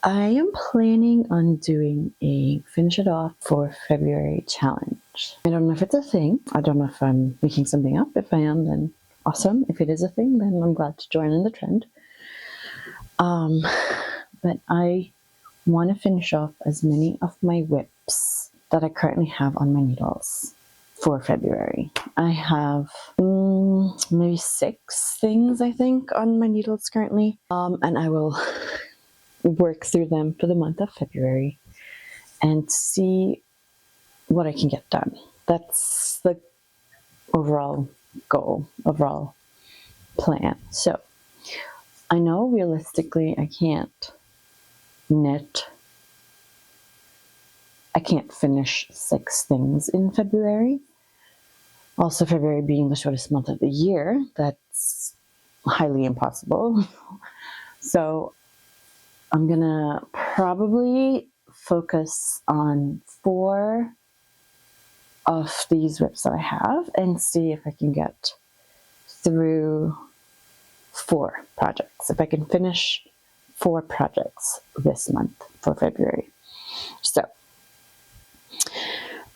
I am planning on doing a finish it off for February challenge. I don't know if it's a thing. I don't know if I'm making something up. If I am, then awesome. If it is a thing, then I'm glad to join in the trend. But I want to finish off as many of my whips that I currently have on my needles for February. I have maybe 6 things, I think, on my needles currently. And I will work through them for the month of February and see what I can get done. That's the overall goal, overall plan. So I know realistically I can't finish 6 things in February. Also, February being the shortest month of the year, that's highly impossible. So I'm gonna probably focus on 4 of these whips that I have and see if I can get through 4 projects. If I can finish 4 projects this month for February. So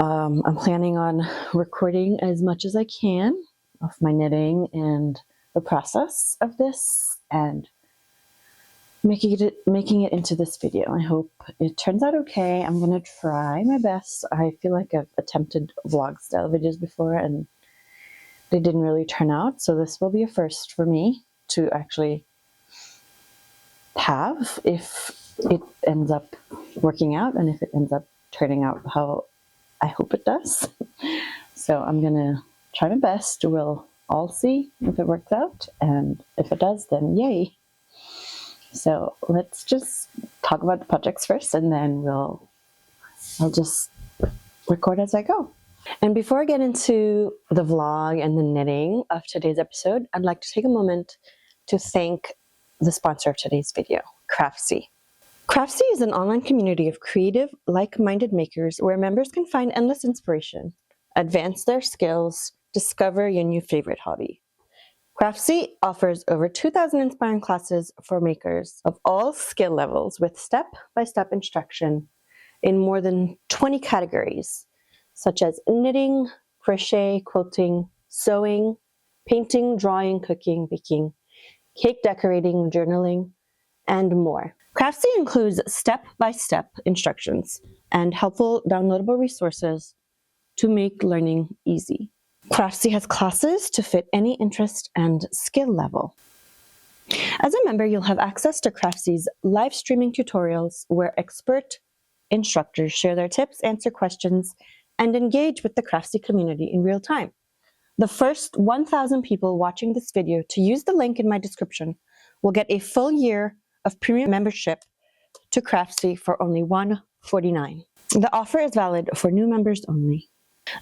I'm planning on recording as much as I can of my knitting and the process of this and making it into this video. I hope it turns out okay. I'm gonna try my best. I feel like I've attempted vlog style videos before and they didn't really turn out, so this will be a first for me to actually have, if it ends up working out and if it ends up turning out how I hope it does. So I'm gonna try my best. We'll all see if it works out, and if it does, then yay. So let's just talk about the projects first, and then I'll just record as I go. And before I get into the vlog and the knitting of today's episode, I'd like to take a moment to thank the sponsor of today's video, Craftsy. Craftsy is an online community of creative, like-minded makers where members can find endless inspiration, advance their skills, discover your new favorite hobby. Craftsy offers over 2,000 inspiring classes for makers of all skill levels with step-by-step instruction in more than 20 categories, such as knitting, crochet, quilting, sewing, painting, drawing, cooking, baking, cake decorating, journaling, and more. Craftsy includes step-by-step instructions and helpful downloadable resources to make learning easy. Craftsy has classes to fit any interest and skill level. As a member, you'll have access to Craftsy's live streaming tutorials where expert instructors share their tips, answer questions, and engage with the Craftsy community in real time. The first 1,000 people watching this video to use the link in my description will get a full year of premium membership to Craftsy for only $149. The offer is valid for new members only.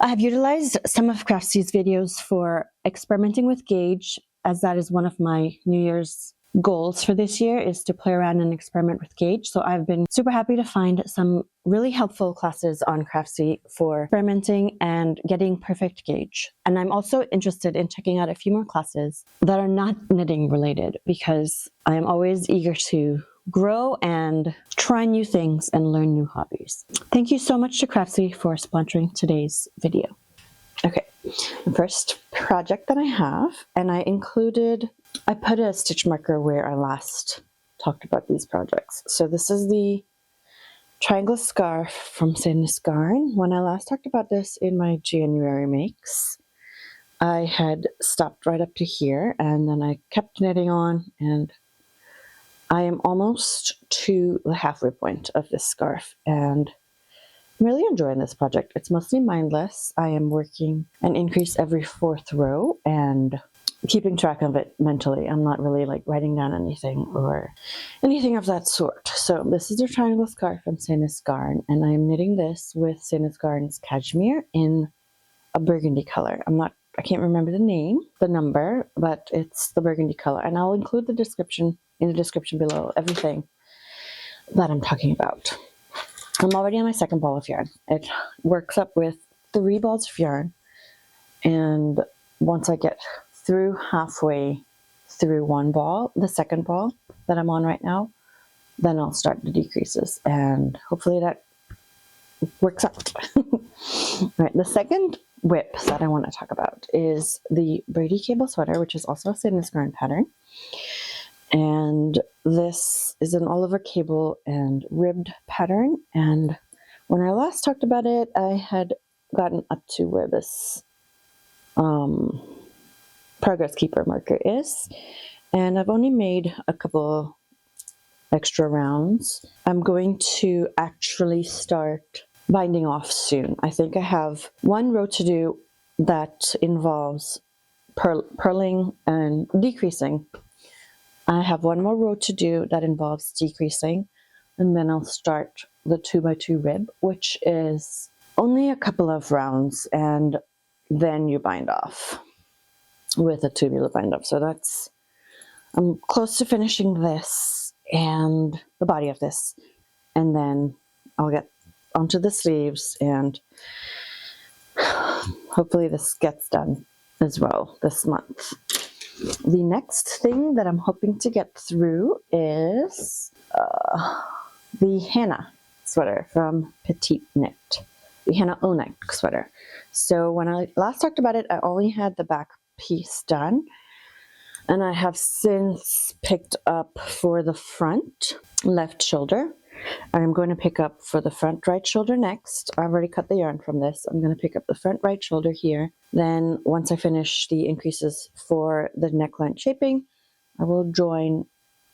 I have utilized some of Craftsy's videos for experimenting with gauge, as that is one of my New Year's goals for this year, is to play around and experiment with gauge. So I've been super happy to find some really helpful classes on Craftsy for experimenting and getting perfect gauge. And I'm also interested in checking out a few more classes that are not knitting related, because I am always eager to grow and try new things and learn new hobbies. Thank you so much to Craftsy for sponsoring today's video. Okay, the first project that I have, and I put a stitch marker where I last talked about these projects. So this is the triangle scarf from Sandnes Garn. When I last talked about this in my January makes, I had stopped right up to here, and then I kept knitting on, and I am almost to the halfway point of this scarf, and I'm really enjoying this project. It's mostly mindless. I am working an increase every 4th row and keeping track of it mentally. I'm not really like writing down anything or anything of that sort. So this is a triangle scarf from Sandnes Garn, and I'm knitting this with Sandnes Garn's cashmere in a burgundy color. I can't remember the number, but it's the burgundy color, and I'll include the description in the description below, everything that I'm talking about. I'm already on my 2nd ball of yarn. It works up with 3 balls of yarn, and once I get through halfway through one ball, the 2nd ball that I'm on right now, then I'll start the decreases, and hopefully that works out. All right, the second whip that I want to talk about is the Brady cable sweater, which is also a Sandnes Garn pattern. And this is an all over cable and ribbed pattern. And when I last talked about it, I had gotten up to where this progress keeper marker is. And I've only made a couple extra rounds. I'm going to actually start binding off soon. I think I have one row to do that involves purling and decreasing. I have one more row to do that involves decreasing, and then I'll start the 2x2 rib, which is only a couple of rounds, and then you bind off with a tubular bind off. So that's, I'm close to finishing this and the body of this, and then I'll get onto the sleeves, and hopefully this gets done as well this month. The next thing that I'm hoping to get through is the Hannah sweater from Petite Knit, the Hannah O-neck sweater. So when I last talked about it, I only had the back piece done, and I have since picked up for the front left shoulder. I'm going to pick up for the front right shoulder next. I've already cut the yarn from this. I'm going to pick up the front right shoulder here. Then once I finish the increases for the neckline shaping, I will join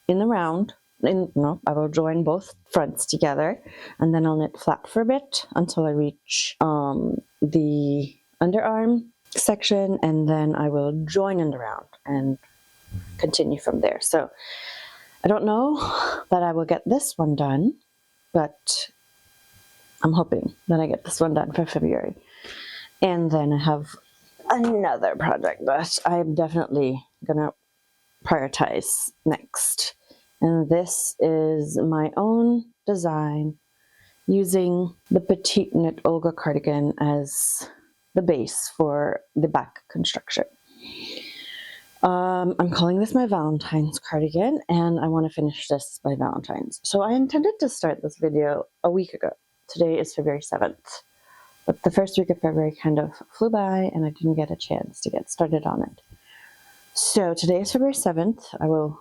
in the round. I will join both fronts together, and then I'll knit flat for a bit until I reach the underarm section, and then I will join in the round and continue from there. So I don't know that I will get this one done, but I'm hoping that I get this one done for February. And then I have another project that I'm definitely gonna prioritize next. And this is my own design using the Petite Knit Olga cardigan as the base for the back construction. I'm calling this my Valentines cardigan, and I want to finish this by Valentine's. So I intended to start this video a week ago. Today is February 7th, but the first week of February kind of flew by and I didn't get a chance to get started on it. So today is February 7th. I will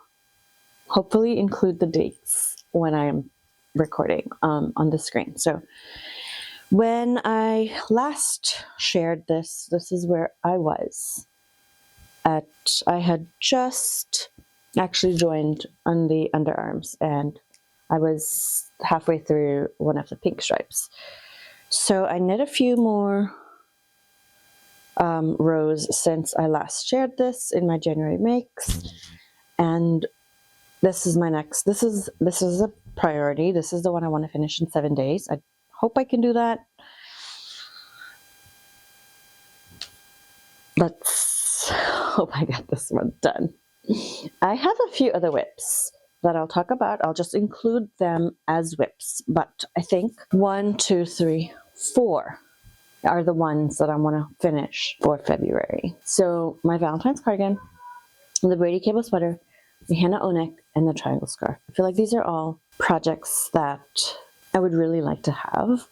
hopefully include the dates when I am recording on the screen. So when I last shared this, this is where I was. I had just actually joined on the underarms, and I was halfway through one of the pink stripes. So I knit a few more rows since I last shared this in my January makes, and this is my next. This is a priority. This is the one I want to finish in 7 days. I hope I can do that. Let's hope I get this one done. I have a few other whips that I'll talk about. I'll just include them as whips, but I think 1, 2, 3, 4 are the ones that I want to finish for February. So my Valentine's cardigan, the Brady cable sweater, the Hannah O-neck, and the triangle scarf. I feel like these are all projects that I would really like to have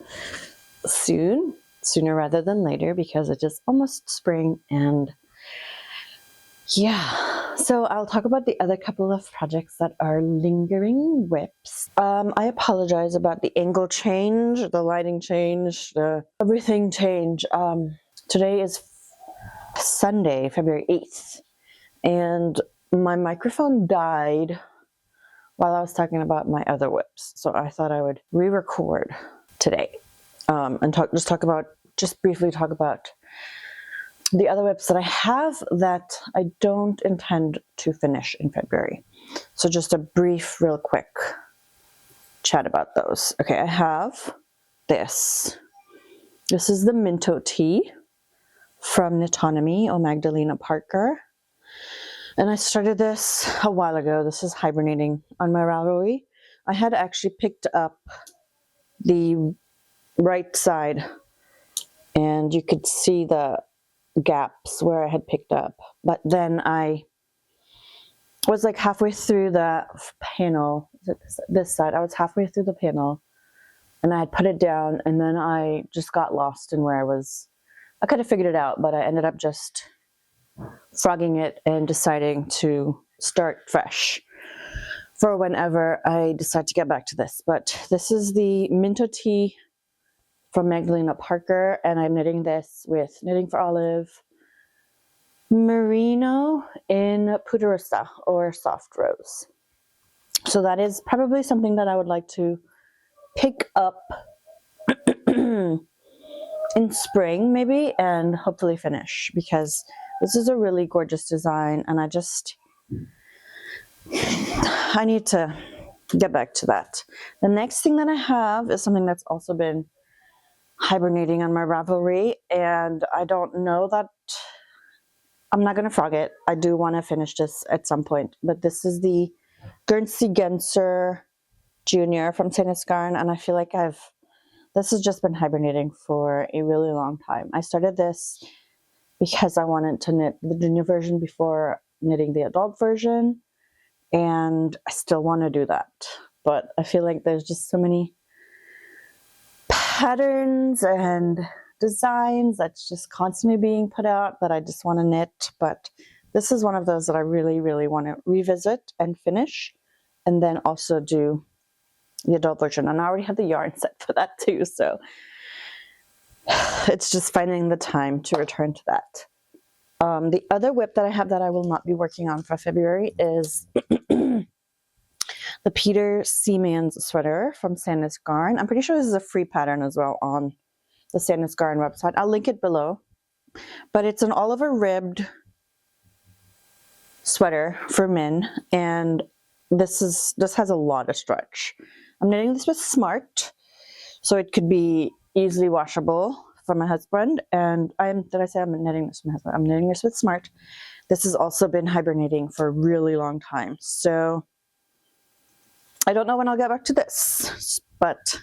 sooner rather than later, because it is almost spring. And yeah, so I'll talk about the other couple of projects that are lingering whips. I apologize about the angle change, the lighting change, the everything change. Today is Sunday, February 8th, and my microphone died while I was talking about my other whips. So I thought I would re-record today and just briefly talk about the other whips that I have that I don't intend to finish in February. So just a brief, real quick chat about those. Okay, I have this. This is the Minto Tea from Knitonomy, Magdalena Parker. And I started this a while ago. This is hibernating on my Ravelry. I had actually picked up the right side, and you could see the gaps where I had picked up, but then I was like halfway through the panel. This side, I was halfway through the panel, and I had put it down, and then I just got lost in where I was. I could have figured it out, but I ended up just frogging it and deciding to start fresh for whenever I decide to get back to this. But this is the Minto Tea from Magdalena Parker, and I'm knitting this with Knitting for Olive Merino in Puderosa or Soft Rose. So that is probably something that I would like to pick up in spring maybe, and hopefully finish, because this is a really gorgeous design, and I need to get back to that. The next thing that I have is something that's also been hibernating on my Ravelry, and I don't know that I'm not going to frog it. I do want to finish this at some point, but this is the Guernsey Genser Junior from Sandnes Garn, and I feel like this has just been hibernating for a really long time. I started this because I wanted to knit the junior version before knitting the adult version, and I still want to do that, but I feel like there's just so many patterns and designs that's just constantly being put out that I just want to knit. But this is one of those that I really, really want to revisit and finish, and then also do the adult version. And I already have the yarn set for that too, so it's just finding the time to return to that. The other whip that I have that I will not be working on for February is the Peter Seaman's sweater from Sandnes Garn. I'm pretty sure this is a free pattern as well on the Sandnes Garn website. I'll link it below. But it's an Oliver ribbed sweater for men, and this has a lot of stretch. I'm knitting this with Smart, so it could be easily washable for my husband. And did I say I'm knitting this for my husband? I'm knitting this with Smart. This has also been hibernating for a really long time, so I don't know when I'll get back to this, but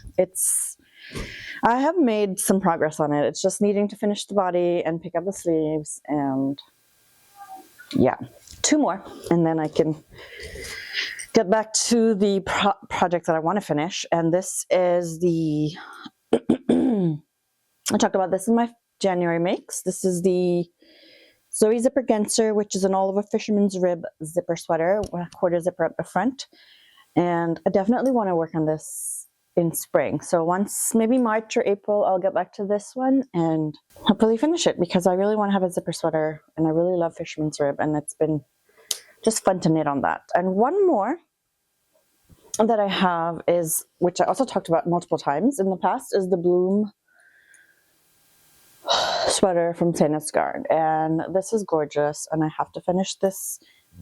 I have made some progress on it. It's just needing to finish the body and pick up the sleeves, and yeah, 2 more, and then I can get back to the project that I want to finish. And this is the I talked about this in my January makes. This is the Zoe Zipper Genser, which is an Oliver Fisherman's Rib zipper sweater with a quarter zipper at the front. And I definitely want to work on this in spring. So once maybe March or April, I'll get back to this one and hopefully finish it, because I really want to have a zipper sweater, and I really love Fisherman's Rib, and it's been just fun to knit on that. And one more that I have is, which I also talked about multiple times in the past, is the Bloom sweater from Sandnes Garn, and this is gorgeous, and I have to finish this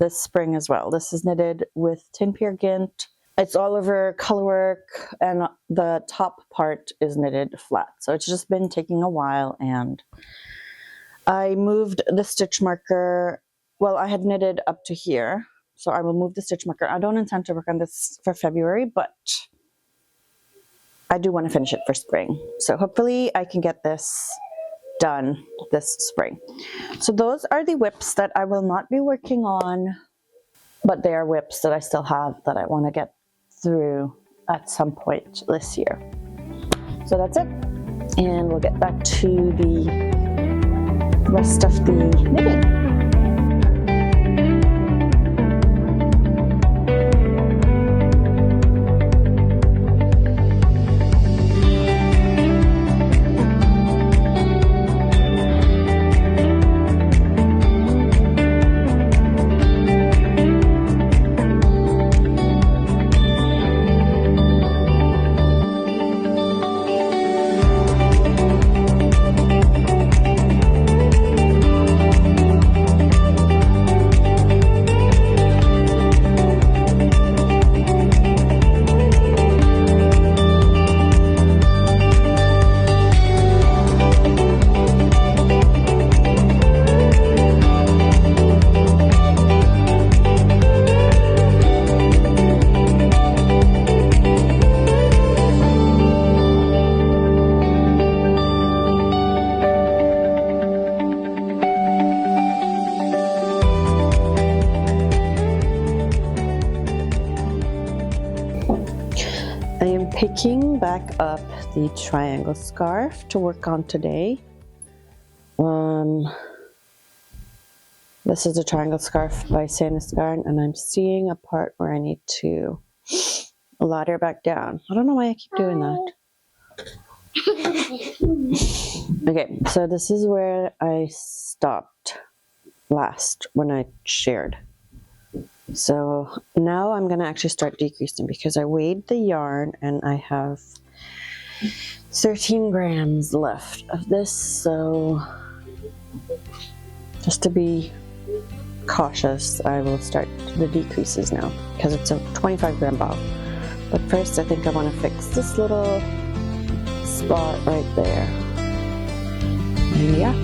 spring as well. This is knitted with Tin Peer Gint. It's all over colorwork, and the top part is knitted flat, so it's just been taking a while. And I moved the stitch marker. Well, I had knitted up to here, so I will move the stitch marker. I don't intend to work on this for February, but I do want to finish it for spring, so hopefully I can get this done this spring. So those are the whips that I will not be working on, but they are whips that I still have that I want to get through at some point this year. So that's it, and we'll get back to the rest of the knitting. I'm picking back up the triangle scarf to work on today. This is a triangle scarf by Sandnes Garn, and I'm seeing a part where I need to ladder back down. I don't know why I keep doing that. Okay, so this is where I stopped last when I shared. So now I'm going to actually start decreasing because I weighed the yarn and I have 13 grams left of this. So just to be cautious, I will start the decreases now because it's a 25 gram ball. But first I think I want to fix this little spot right there. And yeah.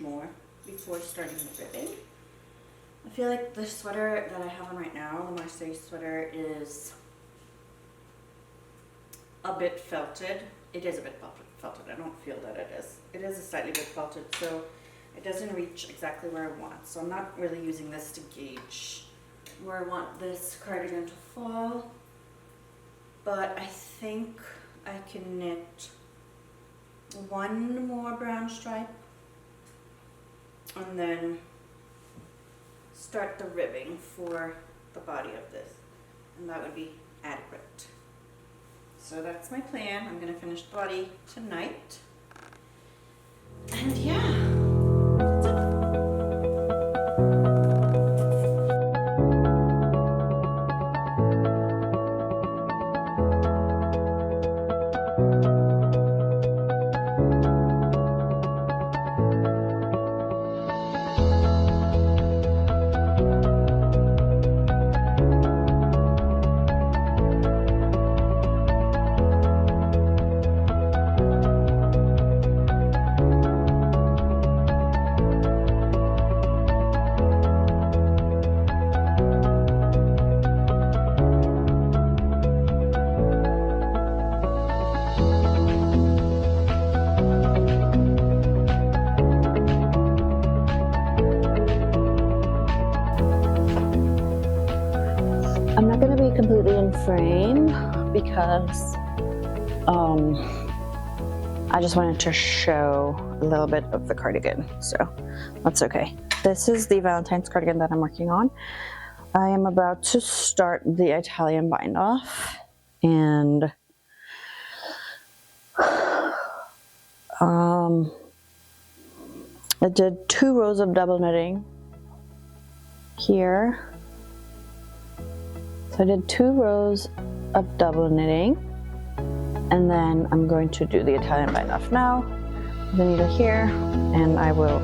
more before starting the ribbing. I feel like the sweater that I have on right now, the Marseille sweater, is a bit felted. It is a bit felted. I don't feel that it is. It is a slightly bit felted, so it doesn't reach exactly where I want. So I'm not really using this to gauge where I want this cardigan to fall. But I think I can knit one more brown stripe and then start the ribbing for the body of this, and that would be adequate. So that's my plan. I'm going to finish the body tonight, and yeah, that's it. I'm not going to be completely in frame because I just wanted to show a little bit of the cardigan, so that's okay. This is the Valentine's cardigan that I'm working on. I am about to start the Italian bind off, and I did 2 rows of double knitting here. So I did 2 rows of double knitting, and then I'm going to do the Italian bind off now. The needle here, and I will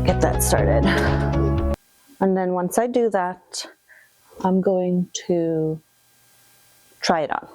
get that started. And then once I do that, I'm going to try it on.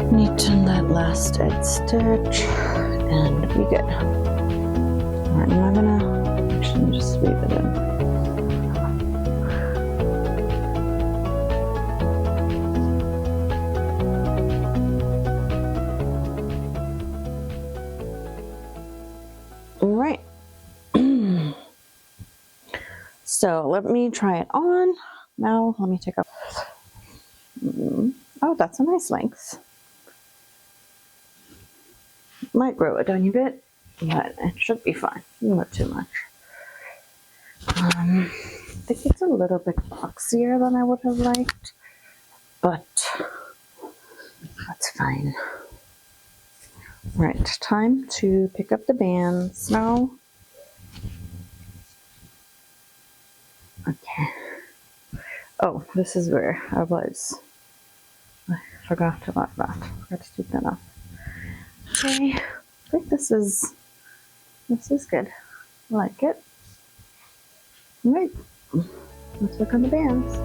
Neaten that last edge stitch and be good. Alright, I'm not gonna actually just leave it in. Alright. So let me try it on. Now let me take off. Oh, that's a nice length. Might grow a tiny bit, but it should be fine. Not too much. I think it's a little bit boxier than I would have liked, but that's fine. Right, time to pick up the bands now. Okay. Oh, this is where I was. I forgot about that. Forgot to take that off. Okay, I think this is good. I like it. All right, let's work on the bands.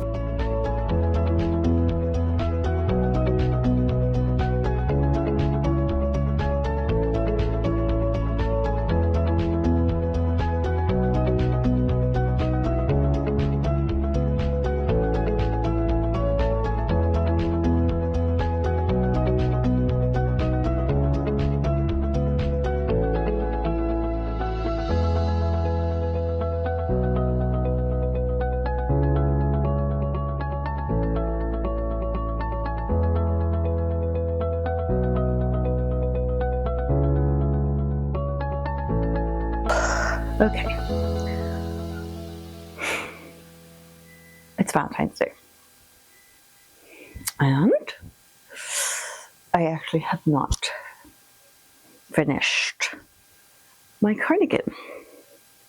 Okay. It's Valentine's Day. And I actually have not finished my cardigan.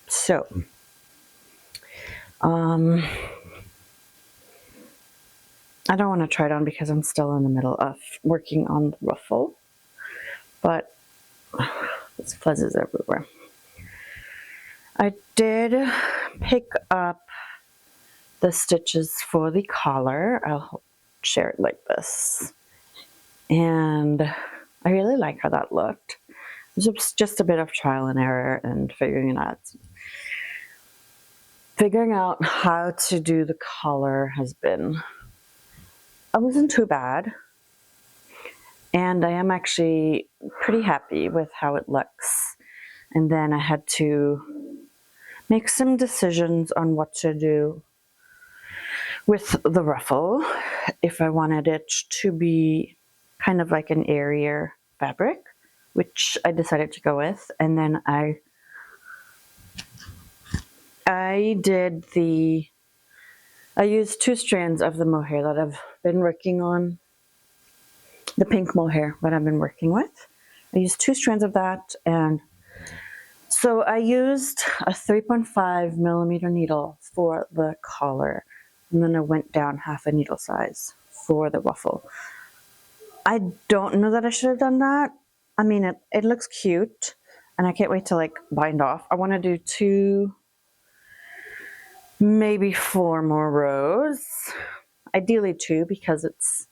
So, I don't want to try it on because I'm still in the middle of working on the ruffle, but there's fuzzes everywhere. I did pick up the stitches for the collar. I'll share it like this. And I really like how that looked. It was just a bit of trial and error and figuring out how to do the collar has been, it wasn't too bad. And I am actually pretty happy with how it looks. And then I had to make some decisions on what to do with the ruffle. If I wanted it to be kind of like an airier fabric, which I decided to go with. And then I used 2 strands of the mohair that I've been working on, the pink mohair that I've been working with. I used 2 strands of that, and so I used a 3.5 millimeter needle for the collar, and then I went down half a needle size for the ruffle. I don't know that I should have done that. I mean, it looks cute, and I can't wait to like bind off. I want to do 2, maybe 4 more rows. Ideally 2, because it's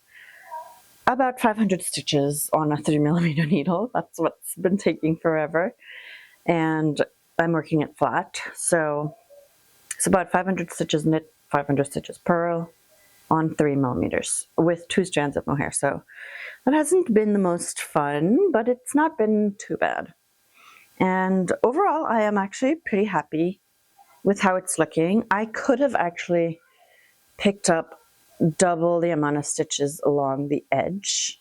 about 500 stitches on a 3 millimeter needle. That's what's been taking forever. And I'm working it flat. So it's about 500 stitches knit, 500 stitches purl on 3 millimeters with 2 strands of mohair. So that hasn't been the most fun, but it's not been too bad. And overall, I am actually pretty happy with how it's looking. I could have actually picked up double the amount of stitches along the edge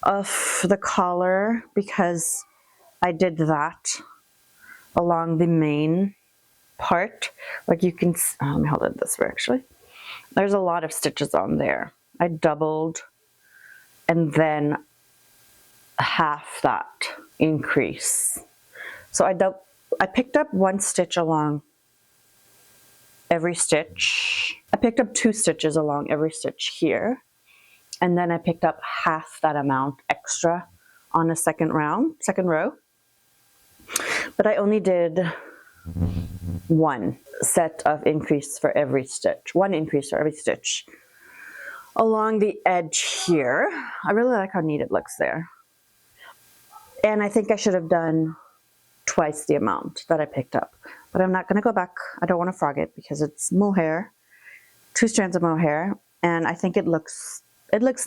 of the collar, because I did that along the main part. Like you can, let me hold it this way actually. There's a lot of stitches on there. I doubled and then half that increase. So I picked up 1 stitch along every stitch. I picked up 2 stitches along every stitch here, and then I picked up half that amount extra on a second row. But I only did 1 set of increase for every stitch, 1 increase for every stitch along the edge here. I really like how neat it looks there. And I think I should have done twice the amount that I picked up, but I'm not going to go back. I don't want to frog it because it's mohair, 2 strands of mohair, and I think it looks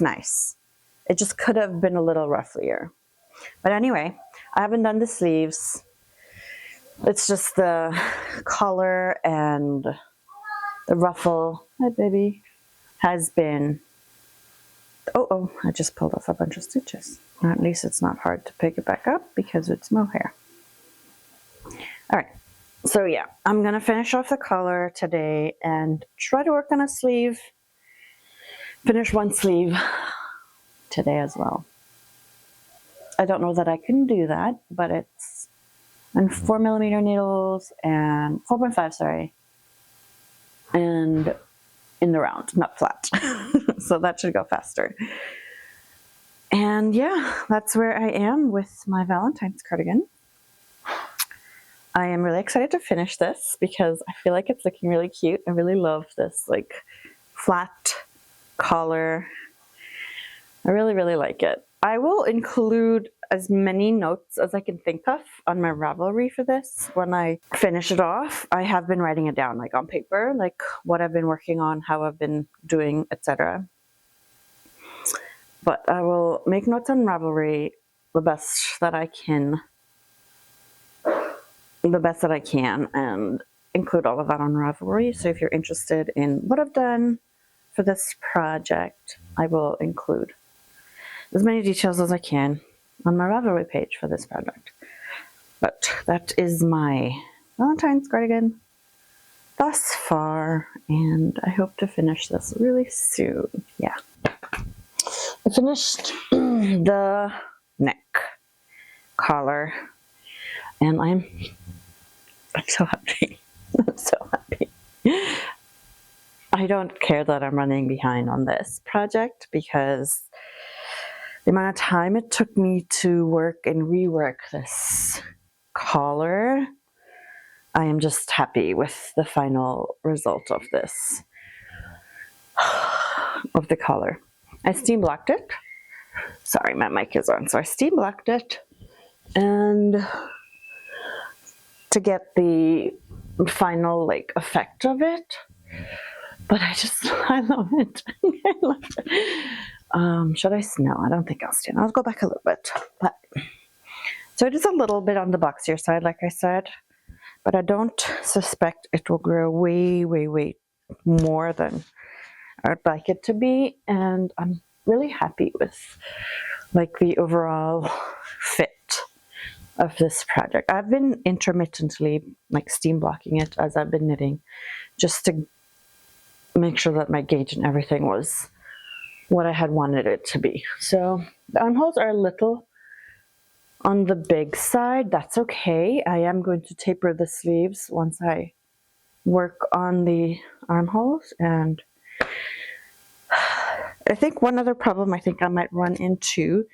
nice. It just could have been a little rufflier. But anyway, I haven't done the sleeves. It's just the collar and the ruffle. Hi, baby. Has been. Oh, I just pulled off a bunch of stitches. Or at least it's not hard to pick it back up because it's mohair. All right, so yeah, I'm gonna finish off the collar today and try to work on a sleeve. Finish 1 sleeve today as well. I don't know that I can do that, but it's on 4 millimeter needles and 4.5, sorry, and in the round, not flat. So that should go faster. And yeah, that's where I am with my Valentine's cardigan. I am really excited to finish this because I feel like it's looking really cute. I really love this like flat collar. I really, really like it. I will include as many notes as I can think of on my Ravelry for this when I finish it off. I have been writing it down like on paper, like what I've been working on, how I've been doing, etc. But I will make notes on Ravelry the best that I can, and include all of that on Ravelry. So if you're interested in what I've done for this project, I will include as many details as I can on my Ravelry page for this project. But that is my Valentine's Cardigan thus far, and I hope to finish this really soon. Yeah. I finished the neck collar, and I'm so happy. I'm so happy. I don't care that I'm running behind on this project because the amount of time it took me to work and rework this collar, I am just happy with the final result of this, of the collar. I steam blocked it. Sorry, my mic is on. So I steam blocked it, and to get the final like effect of it. But I love it. I love it. Should I no, I don't think I'll stand. I'll go back a little bit. But so it is a little bit on the boxier side, like I said, but I don't suspect it will grow way, way, way more than I'd like it to be. And I'm really happy with like the overall fit of this project. I've been intermittently like steam blocking it as I've been knitting, just to make sure that my gauge and everything was what I had wanted it to be. So the armholes are a little on the big side. That's okay. I am going to taper the sleeves once I work on the armholes. And I think one other problem I think I might run into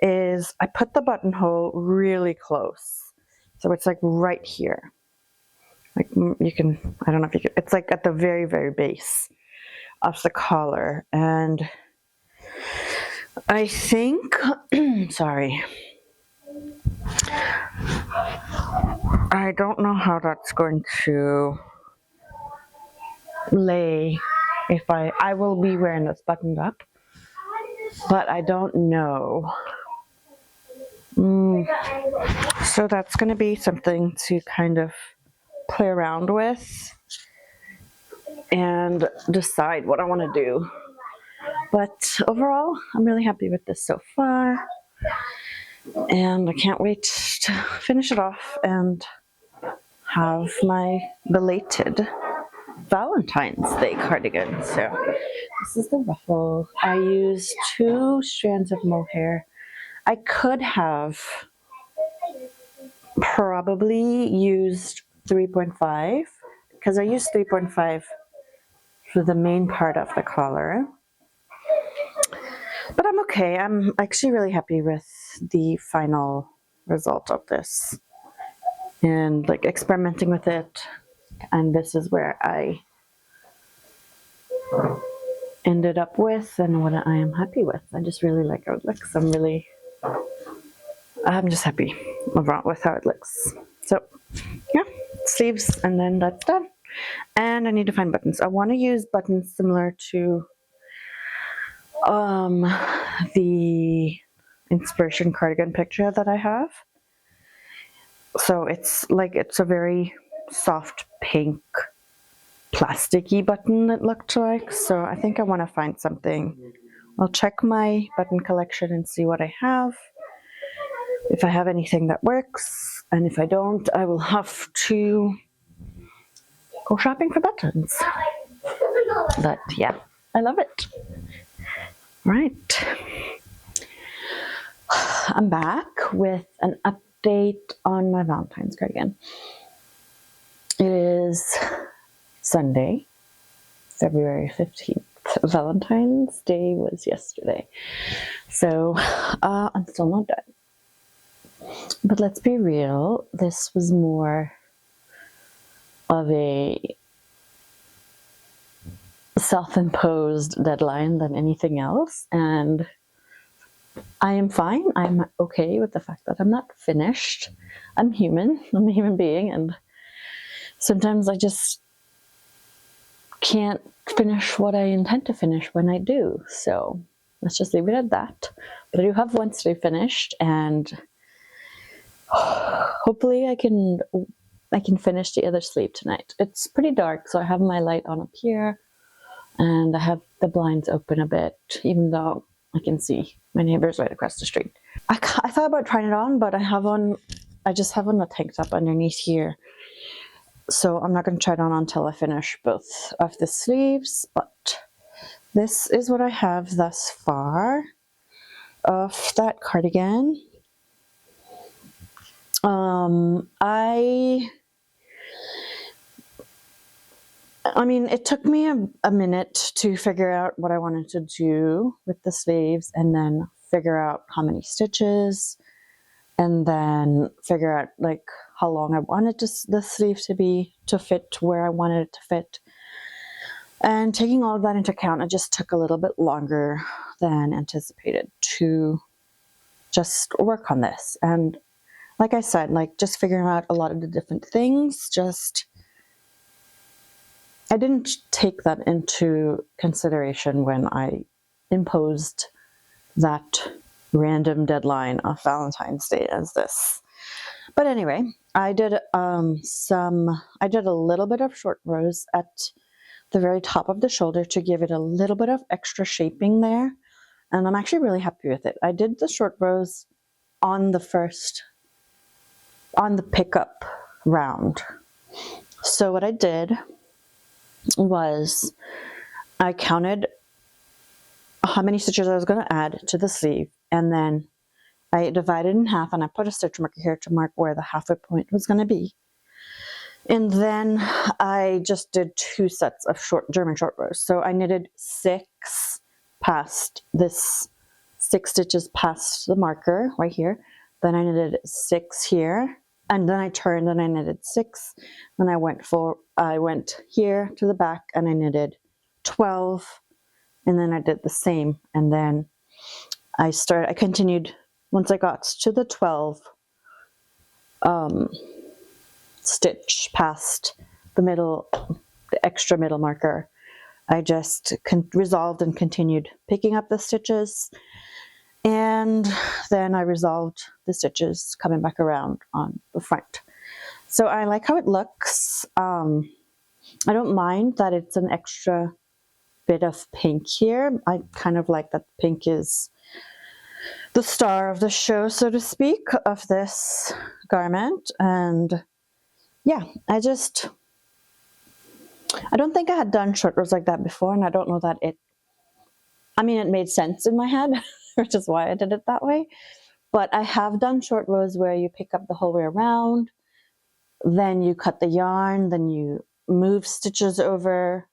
is I put the buttonhole really close. So it's like right here. Like you can, I don't know if you can, it's like at the very, very base of the collar. And I think, sorry, I don't know how that's going to lay if I will be wearing this buttoned up, but I don't know. So that's going to be something to kind of play around with and decide what I want to do. But overall, I'm really happy with this so far, and I can't wait to finish it off and have my belated Valentine's Day cardigan. So this is the ruffle. I used 2 strands of mohair. I could have probably used 3.5 because I used 3.5 for the main part of the collar. But I'm okay. I'm actually really happy with the final result of this and like experimenting with it. And this is where I ended up with and what I am happy with. I just really like how it looks. I'm just happy overall with how it looks. So yeah, sleeves, and then that's done. And I need to find buttons. I want to use buttons similar to the inspiration cardigan picture that I have. So it's a very soft pink plasticky button, it looked like. So I think I want to find something. I'll check my button collection and see what I have, if I have anything that works, and if I don't, I will have to go shopping for buttons. But yeah, I love it. Right, I'm back with an update on my Valentine's cardigan. It is Sunday, February 15th. Valentine's Day was yesterday. So I'm still not done. But let's be real, this was more of a self-imposed deadline than anything else, and I am fine. I'm okay with the fact that I'm not finished. I'm human. I'm a human being, and sometimes I just can't finish what I intend to finish when I do. So let's just leave it at that. But I do have one sleeve finished, and hopefully I can finish the other sleeve tonight. It's pretty dark, so I have my light on up here, and I have the blinds open a bit, even though I can see my neighbors right across the street. I thought about trying it on, but I just have on a tank top underneath here, So I'm not going to try it on until I finish both of the sleeves, but this is what I have thus far of that cardigan. I mean, it took me a minute to figure out what I wanted to do with the sleeves, and then figure out how many stitches, and then figure out like how long I wanted the sleeve to be to fit where I wanted it to fit. And taking all of that into account, it just took a little bit longer than anticipated to just work on this. And like I said, like just figuring out a lot of the different things, I didn't take that into consideration when I imposed that random deadline of Valentine's Day as this. But anyway, I did a little bit of short rows at the very top of the shoulder to give it a little bit of extra shaping there. And I'm actually really happy with it. I did the short rows on the pickup round. So what I did was I counted how many stitches I was going to add to the sleeve, and then I divided in half, and I put a stitch marker here to mark where the halfway point was going to be. And then I just did 2 sets of German short rows. So I knitted 6 stitches past the marker right here. Then I knitted 6 here, and then I turned and I knitted 6. Then I went here to the back and I knitted 12, and then I did the same. And then I continued once I got to the 12 stitch past the extra middle marker. I just resolved and continued picking up the stitches, and then I resolved the stitches coming back around on the front. So I like how it looks. I don't mind that it's an extra bit of pink here. I kind of like that pink is the star of the show, so to speak, of this garment. And yeah, I don't think I had done short rows like that before, and I don't know that it made sense in my head, which is why I did it that way. But I have done short rows where you pick up the whole way around, then you cut the yarn, then you move stitches over,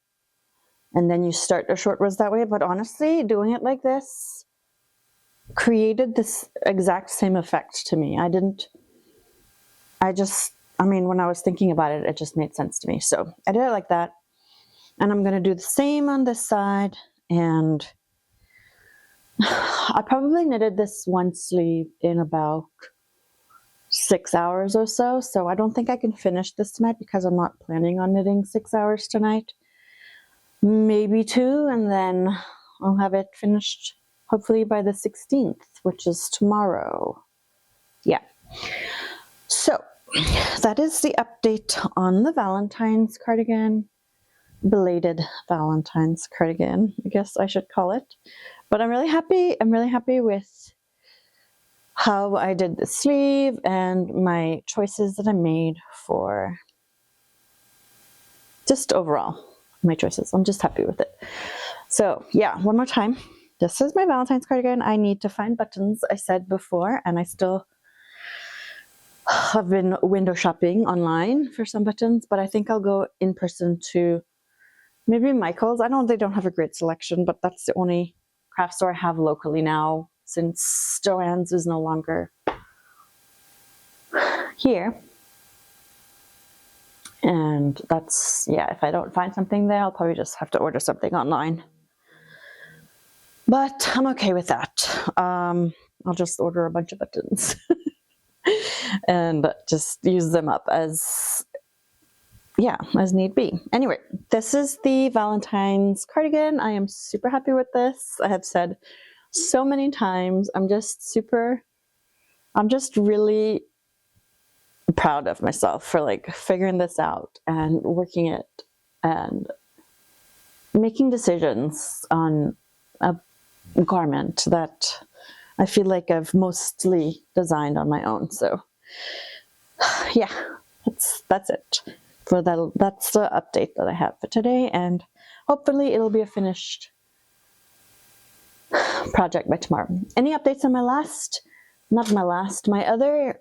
and then you start the short rows that way. But honestly, doing it like this created this exact same effect to me. When I was thinking about it, it just made sense to me. So I did it like that. And I'm going to do the same on this side. And I probably knitted this one sleeve in about 6 hours or so. So I don't think I can finish this tonight because I'm not planning on knitting 6 hours tonight. Maybe 2, and then I'll have it finished hopefully by the 16th, which is tomorrow. Yeah. So that is the update on the Valentine's cardigan. Belated Valentine's cardigan, I guess I should call it. But I'm really happy. I'm really happy with how I did the sleeve and my choices that I made for just overall my choices. I'm just happy with it. So yeah, one more time. This is my Valentine's cardigan. I need to find buttons, I said before, and I still have been window shopping online for some buttons, but I think I'll go in person to maybe Michael's. They don't have a great selection, but that's the only craft store I have locally now since Joann's is no longer here. And that's, yeah, if I don't find something there, I'll probably just have to order something online. But I'm okay with that. I'll just order a bunch of buttons and just use them up as need be. Anyway, this is the Valentine's cardigan. I am super happy with this. I have said so many times, I'm just really proud of myself for like figuring this out and working it and making decisions on a garment that I feel like I've mostly designed on my own. So yeah, that's it. for that, that's the update that I have for today, and hopefully it'll be a finished project by tomorrow. Any updates on my other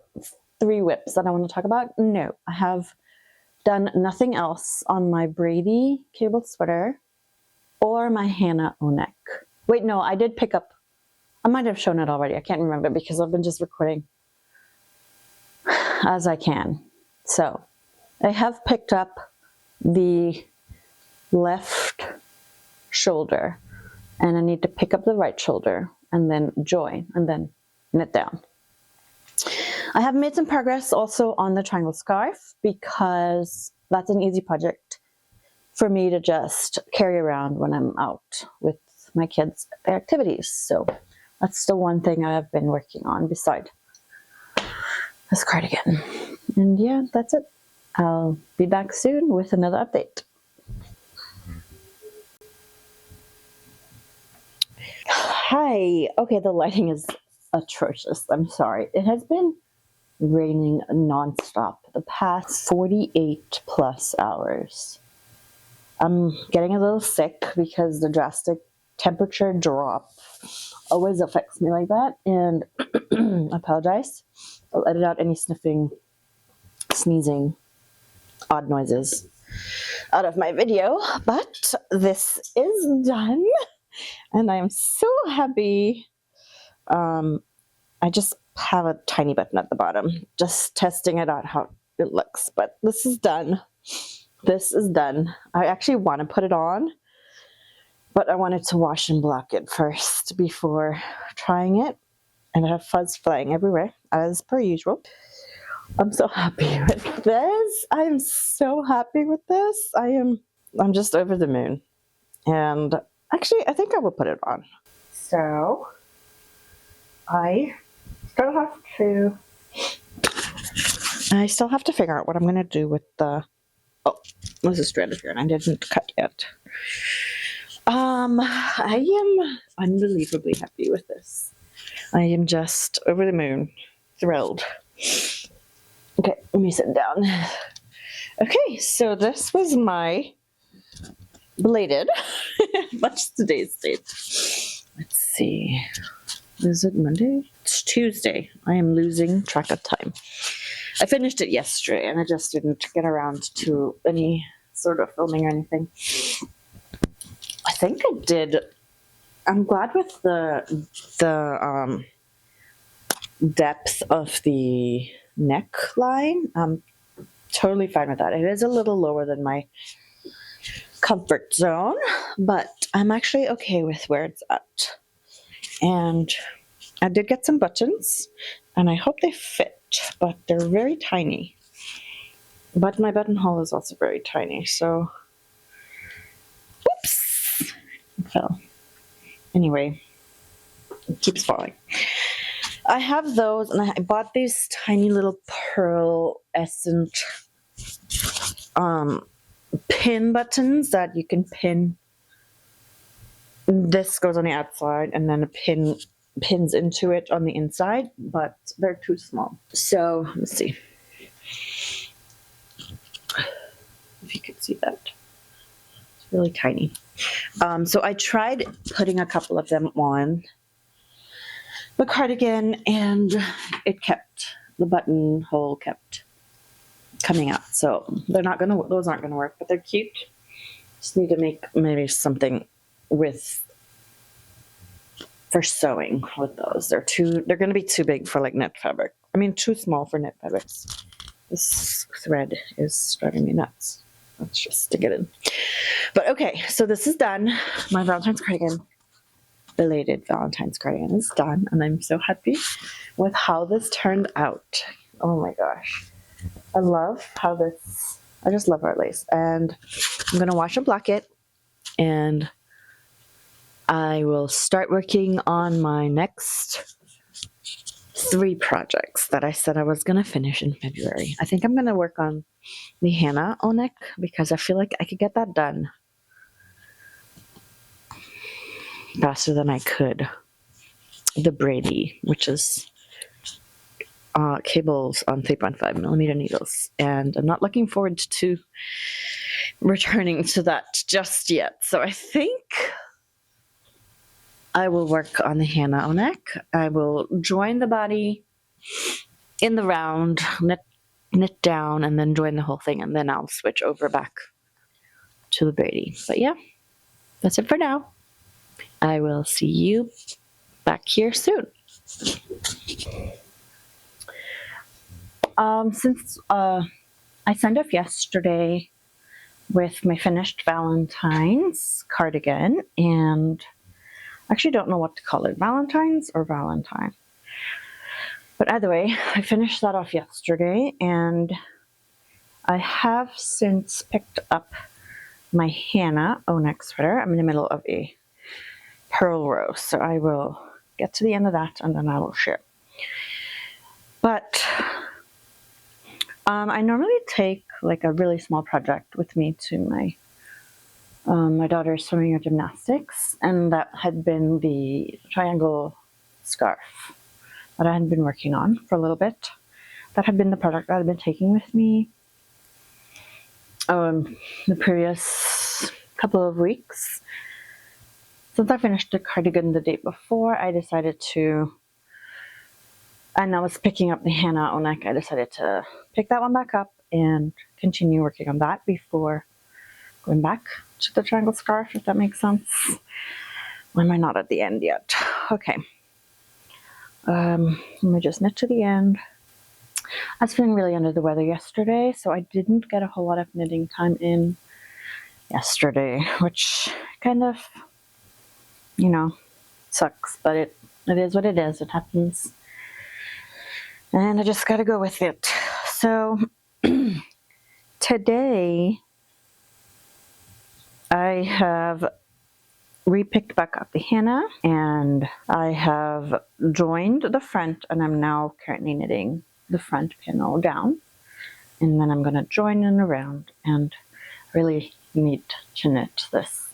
3 whips that I want to talk about? No, I have done nothing else on my Brady cable sweater or my Hannah O-neck. Wait, no, I did pick up, I might have shown it already. I can't remember because I've been just recording as I can. So I have picked up the left shoulder, and I need to pick up the right shoulder and then join and then knit down. I have made some progress also on the triangle scarf because that's an easy project for me to just carry around when I'm out with my kids at their activities. So that's the one thing I have been working on beside this cardigan. And yeah, that's it. I'll be back soon with another update. Hi. Okay, the lighting is atrocious. I'm sorry. It has been raining nonstop the past 48 plus hours. I'm getting a little sick because the drastic temperature drop always affects me like that, and I apologize. I'll edit out any sniffing, sneezing, odd noises out of my video, but this is done and I am so happy. I just have a tiny button at the bottom, just testing it out how it looks, but this is done. This is done. I actually want to put it on, but I wanted to wash and block it first before trying it, and I have fuzz flying everywhere as per usual. I'm so happy with this. I'm so happy with this. I'm just over the moon. And actually, I think I will put it on. So I still have to figure out what I'm going to do with the, oh, there's a strand of yarn I didn't cut yet. I am unbelievably happy with this. I am just over the moon, thrilled. Okay, let me sit down. Okay, so this was my belated, what's today's date? Let's see, is it Monday? It's Tuesday. I am losing track of time. I finished it yesterday and I just didn't get around to any sort of filming or anything. I think I did. I'm glad with the depth of the neckline. I'm totally fine with that. It is a little lower than my comfort zone, but I'm actually okay with where it's at. And I did get some buttons and I hope they fit, but they're very tiny. But my buttonhole is also very tiny, so whoops, it fell. Anyway, it keeps falling. I have those, and I bought these tiny little pearlescent pin buttons that you can pin. This goes on the outside, and then a pin pins into it on the inside, but they're too small. So let's see if you can see that. It's really tiny. So I tried putting a couple of them on the cardigan, and the buttonhole kept coming out. So those aren't gonna work, but they're cute. Just need to make maybe something for sewing with those. They're gonna be too big for like knit fabric. I mean, too small for knit fabrics. This thread is driving me nuts. Let's just stick it in. But okay, so this is done. My Valentine's cardigan, belated Valentine's cardigan, is done, and I'm so happy with how this turned out. Oh my gosh. I just love our lace. And I'm gonna wash and block it, and I will start working on my next 3 projects that I said I was gonna finish in February. I think I'm gonna work on the Hannah O-neck because I feel like I could get that done faster than I could the Brady, which is cables on 3.5 millimeter needles, and I'm not looking forward to returning to that just yet. So I think I will work on the Hannah neck. I will join the body in the round, knit down, and then join the whole thing, and then I'll switch over back to the braiding. But yeah, that's it for now. I will see you back here soon. Since I signed off yesterday with my finished Valentines cardigan, and I actually don't know what to call it, Valentines or Valentine. But either way, I finished that off yesterday, and I have since picked up my Hannah neck sweater. I'm in the middle of a pearl row, so I will get to the end of that and then I will share. But I normally take like a really small project with me to my daughter's swimming or gymnastics, and that had been the triangle scarf that I had been working on for a little bit. That had been the project that I had been taking with me the previous couple of weeks. Since I finished the cardigan the day before, I decided to, and I was picking up the Hannah neck, I decided to pick that one back up and continue working on that before going back to the triangle scarf, if that makes sense. Why am I not at the end yet? Okay. Let me just knit to the end. I was feeling really under the weather yesterday, so I didn't get a whole lot of knitting time in yesterday, which kind of, sucks, but it is what it is. It happens. And I just gotta go with it. So today I have repicked back up the Hannah, and I have joined the front, and I'm now currently knitting the front panel down, and then I'm going to join in around, and really need to knit this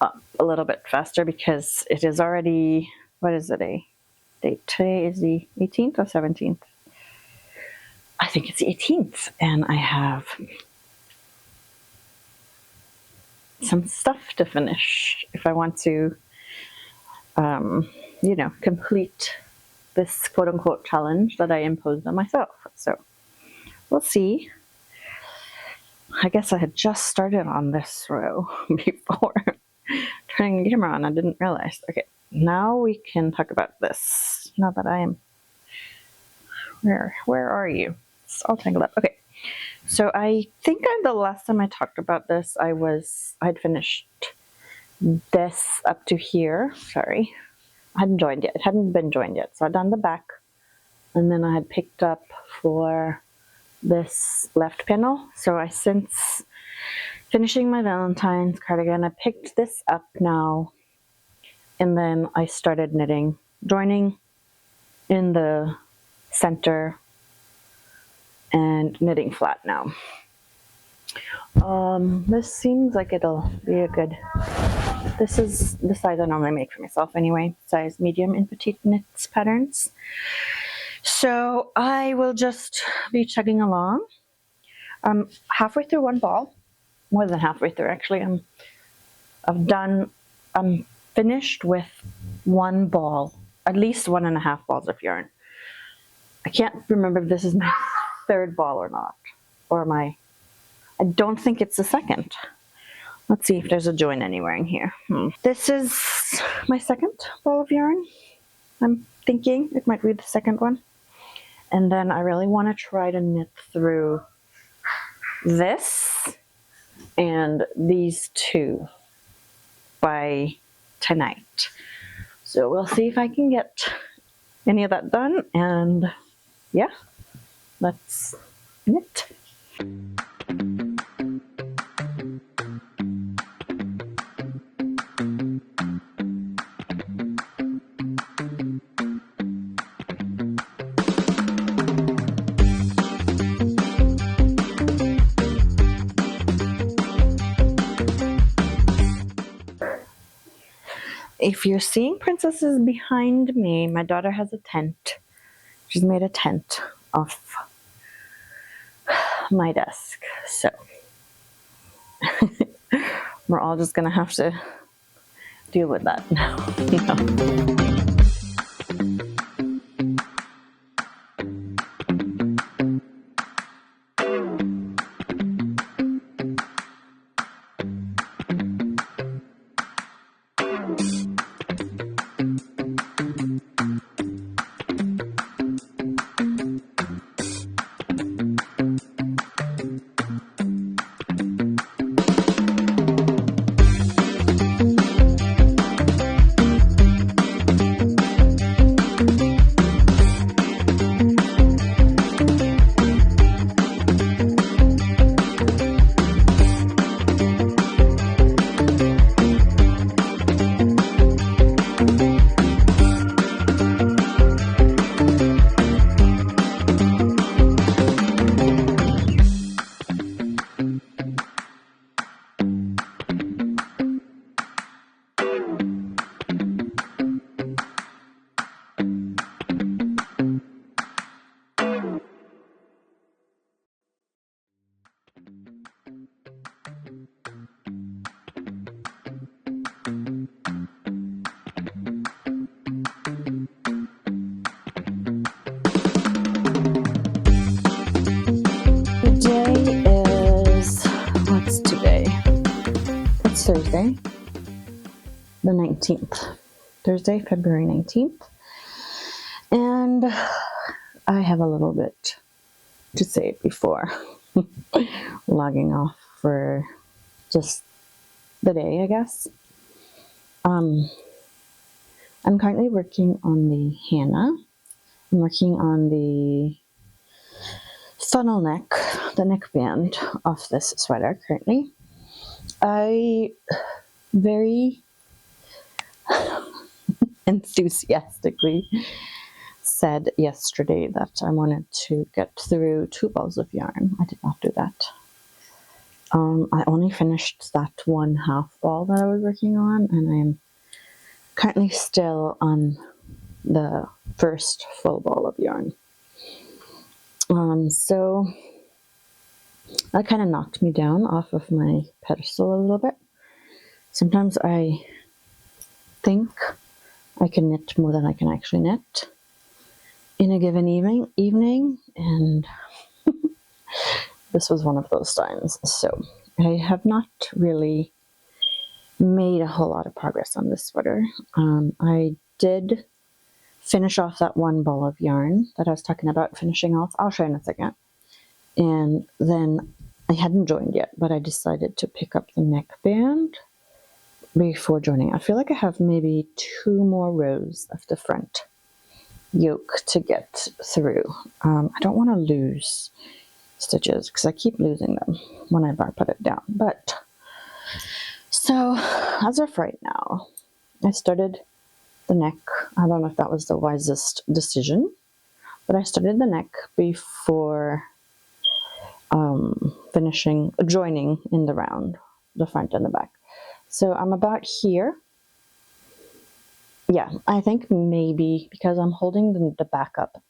up a little bit faster because it is already, what is the date? Today is the 18th or 17th? I think it's the 18th, and I have some stuff to finish if I want to, complete this quote-unquote challenge that I imposed on myself. So we'll see. I guess I had just started on this row before turning the camera on. I didn't realize. Okay, now we can talk about this. Now that I am, where are you? It's all tangled up. Okay. So I think the last time I talked about this, I had finished this up to here. Sorry, I hadn't joined yet. It hadn't been joined yet. So I'd done the back, and then I had picked up for this left panel. So I since finishing my Valentine's cardigan, I picked this up now, and then I started knitting, joining in the center and knitting flat now. This seems like it'll be a good, this is the size I normally make for myself anyway, size medium in petite knits patterns. So I will just be chugging along. I'm halfway through one ball, more than halfway through actually. I'm finished with one ball, at least 1.5 balls of yarn. I can't remember if this is my third ball or not, or I don't think it's the second. Let's see if there's a join anywhere in here. This is my second ball of yarn. I'm thinking it might be the second one. And then I really want to try to knit through this and these two by tonight. So we'll see if I can get any of that done, and yeah, let's knit. If you're seeing princesses behind me, my daughter has a tent. she's made a tent off my desk. So we're all just gonna have to deal with that now. Thursday, the 19th. Thursday, February 19th. And I have a little bit to say before logging off for just the day, I guess. I'm currently working on the Hannah. I'm working on the funnel neck, the neckband of this sweater currently. I very enthusiastically said yesterday that I wanted to get through 2 balls of yarn. I did not do that. I only finished that 1/2 ball that I was working on, and I'm currently still on the first full ball of yarn. So that kind of knocked me down off of my pedestal a little bit. Sometimes I think I can knit more than I can actually knit in a given evening, and this was one of those times. So I have not really made a whole lot of progress on this sweater. I did finish off that 1 ball of yarn that I was talking about finishing off. I'll show you in a second. And then I hadn't joined yet, but I decided to pick up the neckband before joining. I feel like I have maybe 2 more rows of the front yoke to get through. I don't want to lose stitches because I keep losing them whenever I put it down. But so as of right now, I started the neck. I don't know if that was the wisest decision, but I started the neck before joining in the round, the front and the back. So I'm about here. Yeah, I think maybe because I'm holding the back up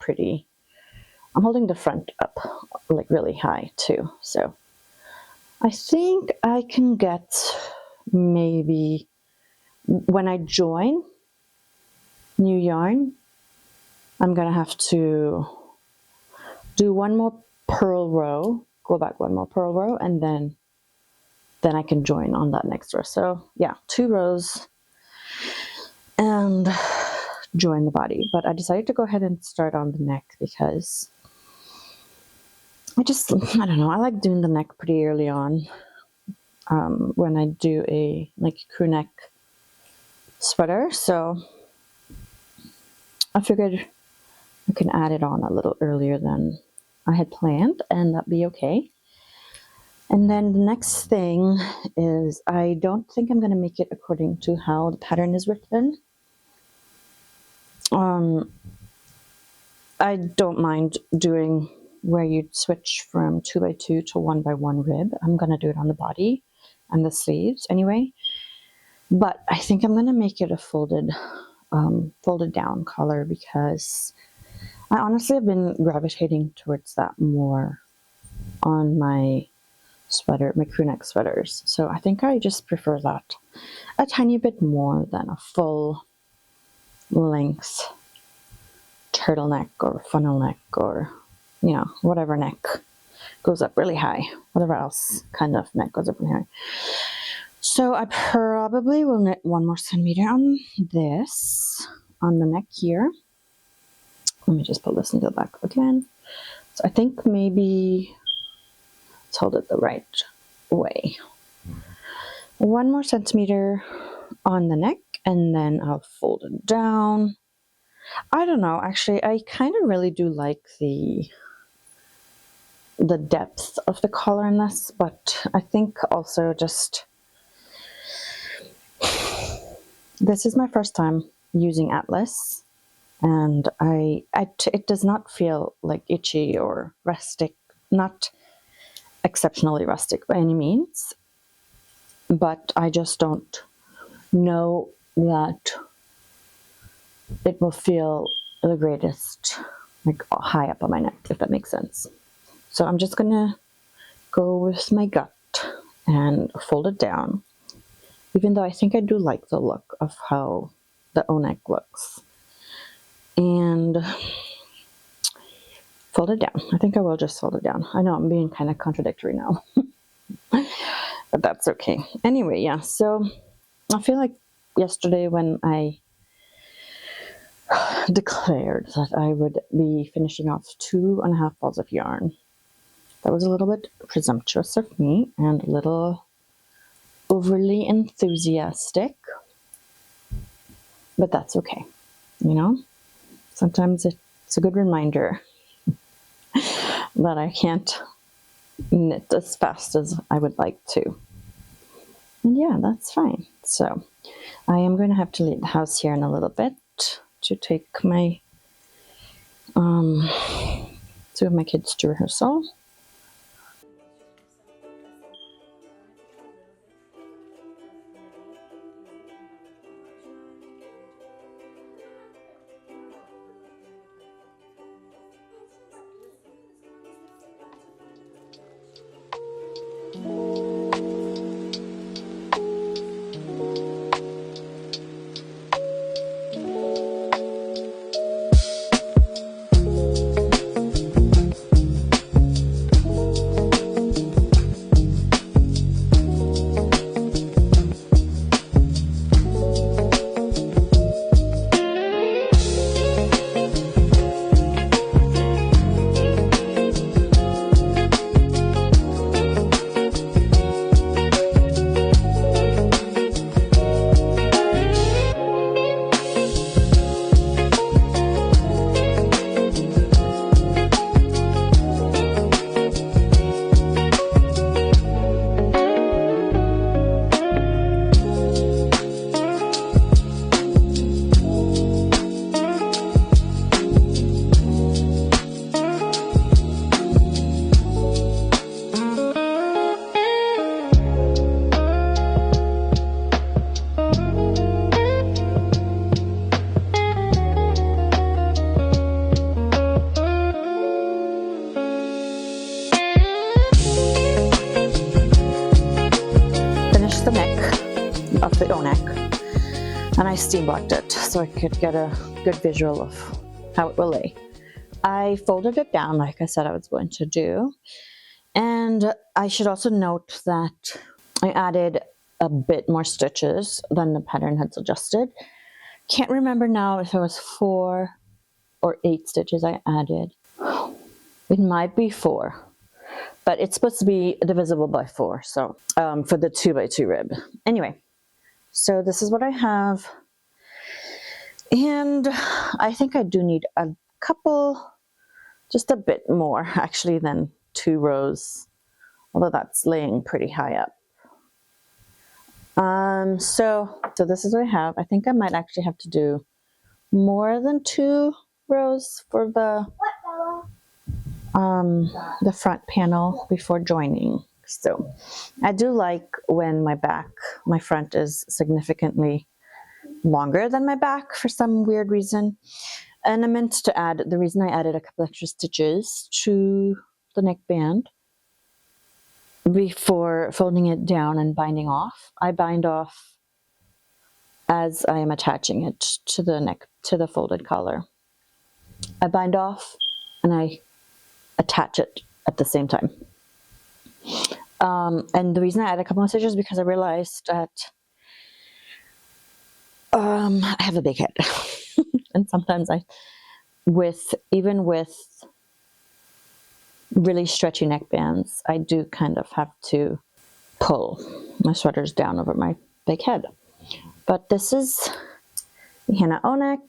I'm holding the front up like really high too. So I think I can get maybe when I join new yarn, I'm gonna have to do 1 more purl row, go back 1 more purl row, and then I can join on that next row. So yeah, 2 rows and join the body. But I decided to go ahead and start on the neck because I don't know, I like doing the neck pretty early on when I do a crew neck sweater. So I figured I can add it on a little earlier than I had planned, and that'd be okay. And then the next thing is I don't think I'm going to make it according to how the pattern is written. I don't mind doing where you switch from 2x2 to 1x1 rib. I'm going to do it on the body and the sleeves anyway. But I think I'm going to make it a folded down collar because I honestly have been gravitating towards that more on my sweater, my crew neck sweaters. So I think I just prefer that a tiny bit more than a full length turtleneck or funnel neck, or, you know, whatever neck goes up really high, whatever else kind of neck goes up really high. So I probably will knit 1 more centimeter on this, on the neck here. Let me just pull this into the back again. So I think maybe, let's hold it the right way. 1 more centimeter on the neck, and then I'll fold it down. I don't know, actually, I kind of really do like the depth of the collar in this, but I think also just, this is my first time using Atlas, and it does not feel like itchy or rustic, not exceptionally rustic by any means, but I just don't know that it will feel the greatest, like high up on my neck, if that makes sense. So I'm just gonna go with my gut and fold it down, even though I think I do like the look of how the O-neck looks. And fold it down. I think I will just fold it down. I know I'm being kind of contradictory now, but that's okay. Anyway, yeah, so I feel like yesterday when I declared that I would be finishing off 2.5 balls of yarn, that was a little bit presumptuous of me and a little overly enthusiastic, but that's okay. You know, sometimes it's a good reminder that I can't knit as fast as I would like to. And yeah, that's fine. So I am going to have to leave the house here in a little bit to take my 2 of my kids to rehearsal. The neck of the O-neck, and I steam blocked it so I could get a good visual of how it will lay. I folded it down like I said I was going to do, and I should also note that I added a bit more stitches than the pattern had suggested. Can't remember now if it was 4 or 8 stitches I added. It might be 4. But it's supposed to be divisible by 4, so for the 2x2 rib. Anyway, so this is what I have. And I think I do need a couple, just a bit more actually than 2 rows, although that's laying pretty high up. So this is what I have. I think I might actually have to do more than 2 rows for the front panel before joining. So I do like when my front is significantly longer than my back for some weird reason. And I meant to add, the reason I added a couple extra stitches to the neckband before folding it down and binding off, I bind off as I am attaching it to the neck, to the folded collar. I bind off and I attach it at the same time. And the reason I added a couple more stitches is because I realized that I have a big head. And sometimes even with really stretchy neckbands, I do kind of have to pull my sweaters down over my big head. But this is the henna O-neck,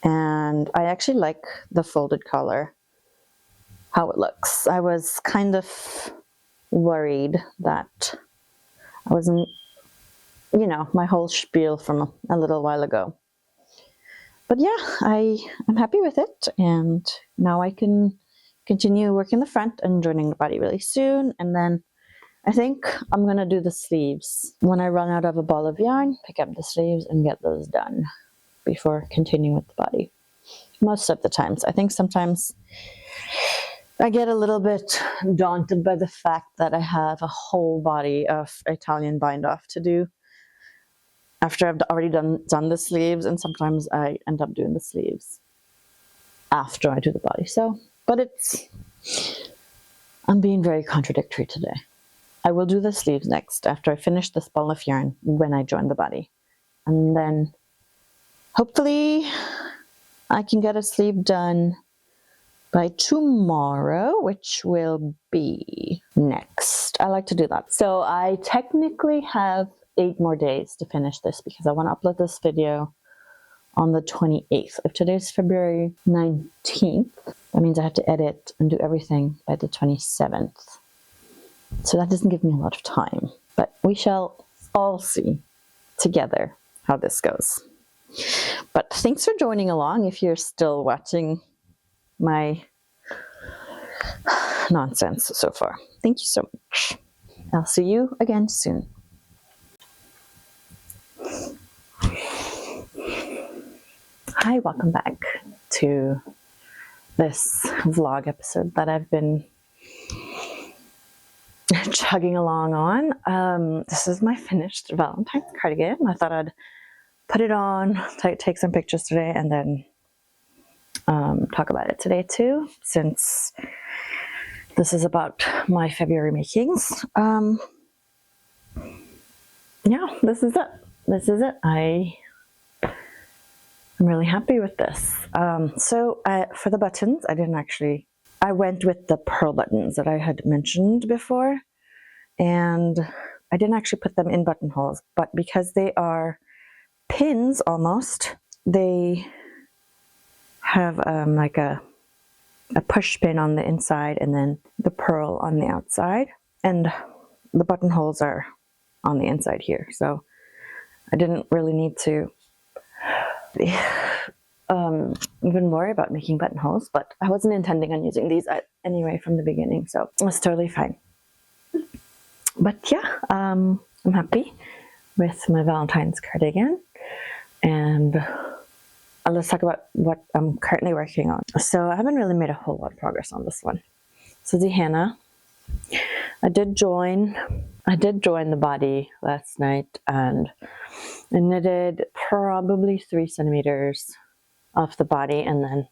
and I actually like the folded collar, how it looks. I was kind of worried that I wasn't, you know, my whole spiel from a little while ago. But yeah, I'm happy with it, and now I can continue working the front and joining the body really soon. And then I think I'm gonna do the sleeves when I run out of a ball of yarn, pick up the sleeves and get those done before continuing with the body. Most of the times. I think sometimes I get a little bit daunted by the fact that I have a whole body of Italian bind off to do after I've already done the sleeves, and sometimes I end up doing the sleeves after I do the body. So, but I'm being very contradictory today. I will do the sleeves next after I finish this ball of yarn when I join the body. And then hopefully I can get a sleeve done by tomorrow, which will be next. I like to do that. So I technically have 8 more days to finish this because I want to upload this video on the 28th. If today's February 19th, that means I have to edit and do everything by the 27th. So that doesn't give me a lot of time, but we shall all see together how this goes. But thanks for joining along if you're still watching my nonsense so far. Thank you so much. I'll see you again soon. Hi, welcome back to this vlog episode that I've been chugging along on. This is my finished Valentine's cardigan. I thought I'd put it on, take some pictures today, and then talk about it today too, since this is about my February makings. Yeah, this is it. This is it. I'm really happy with this. So for the buttons, I went with the pearl buttons that I had mentioned before, and I didn't actually put them in buttonholes, but because they are pins almost, they have like a push pin on the inside and then the pearl on the outside, and the buttonholes are on the inside here. So I didn't really need to even worry about making buttonholes, but I wasn't intending on using these anyway from the beginning, so it's totally fine. But yeah, I'm happy with my Valentine's cardigan, and let's talk about what I'm currently working on. So I haven't really made a whole lot of progress on this one. So the henna, I did join the body last night, and I knitted probably 3 centimeters off the body, and then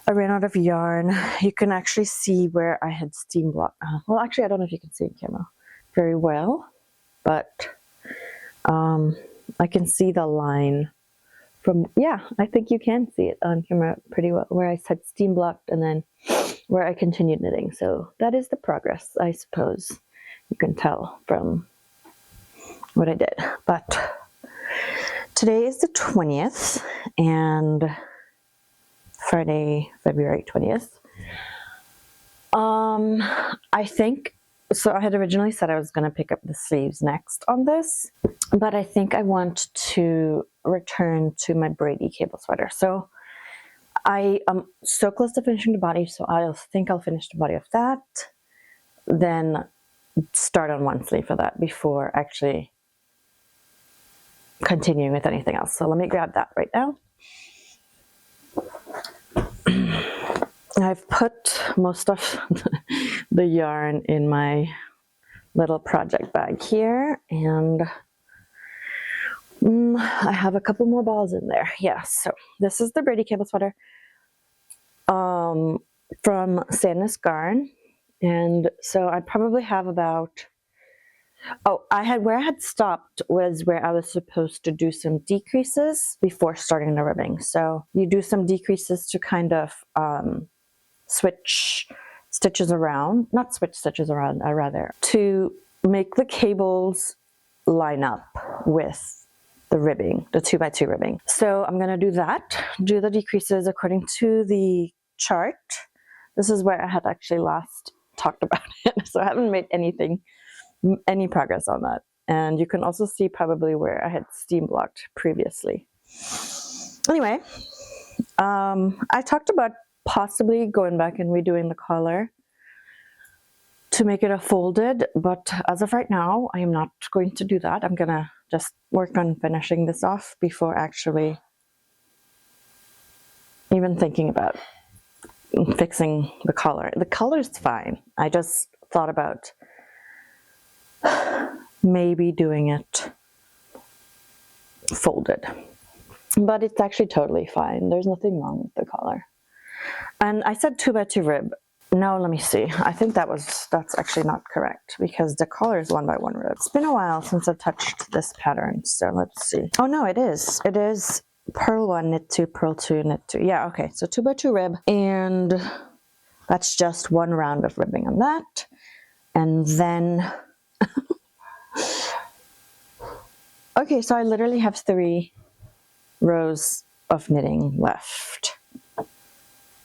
I ran out of yarn. You can actually see where I had steam blocked. Well, actually, I don't know if you can see in camera very well, but I can see the line from, yeah, I think you can see it on camera pretty well, where I said steam blocked and then where I continued knitting. So that is the progress, I suppose you can tell from what I did. But today is the 20th, and Friday, February 20th. I think, so I had originally said I was going to pick up the sleeves next on this, but I think I want to return to my Brady cable sweater. So I am so close to finishing the body, so I think I'll finish the body of that, then start on one sleeve for that before actually continuing with anything else. So let me grab that right now. I've put most of the yarn in my little project bag here, and I have a couple more balls in there. Yeah, so this is the Brady cable sweater from Sandnes Garn. And so I probably have about, where I had stopped was where I was supposed to do some decreases before starting the ribbing. So you do some decreases to kind of switch stitches around, not switch stitches around, rather, to make the cables line up with the ribbing, the 2x2 ribbing. So I'm going to do that, do the decreases according to the chart. This is where I had actually last talked about it, so I haven't made any progress on that. And you can also see probably where I had steam blocked previously. Anyway, I talked about possibly going back and redoing the collar to make it a folded, but as of right now, I am not going to do that. I'm gonna just work on finishing this off before actually even thinking about fixing the collar. The collar's fine. I just thought about maybe doing it folded, but it's actually totally fine. There's nothing wrong with the collar. And I said 2x2 rib. No, let me see. I think that's actually not correct because the collar is 1x1 rib. It's been a while since I've touched this pattern, so let's see. Oh no, it is. It is purl 1, knit 2, purl 2, knit 2. Yeah, okay, so 2x2 rib, and that's just one round of ribbing on that. And then, okay, so I literally have 3 rows of knitting left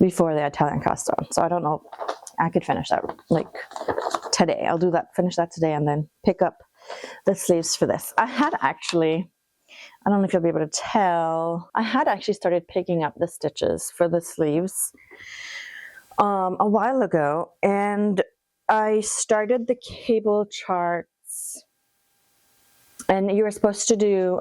before the Italian cast on. So I don't know, I could finish that like today. I'll do that, finish that today, and then pick up the sleeves for this. I had actually, I don't know if you'll be able to tell, I had actually started picking up the stitches for the sleeves a while ago, and I started the cable charts, and you were supposed to do,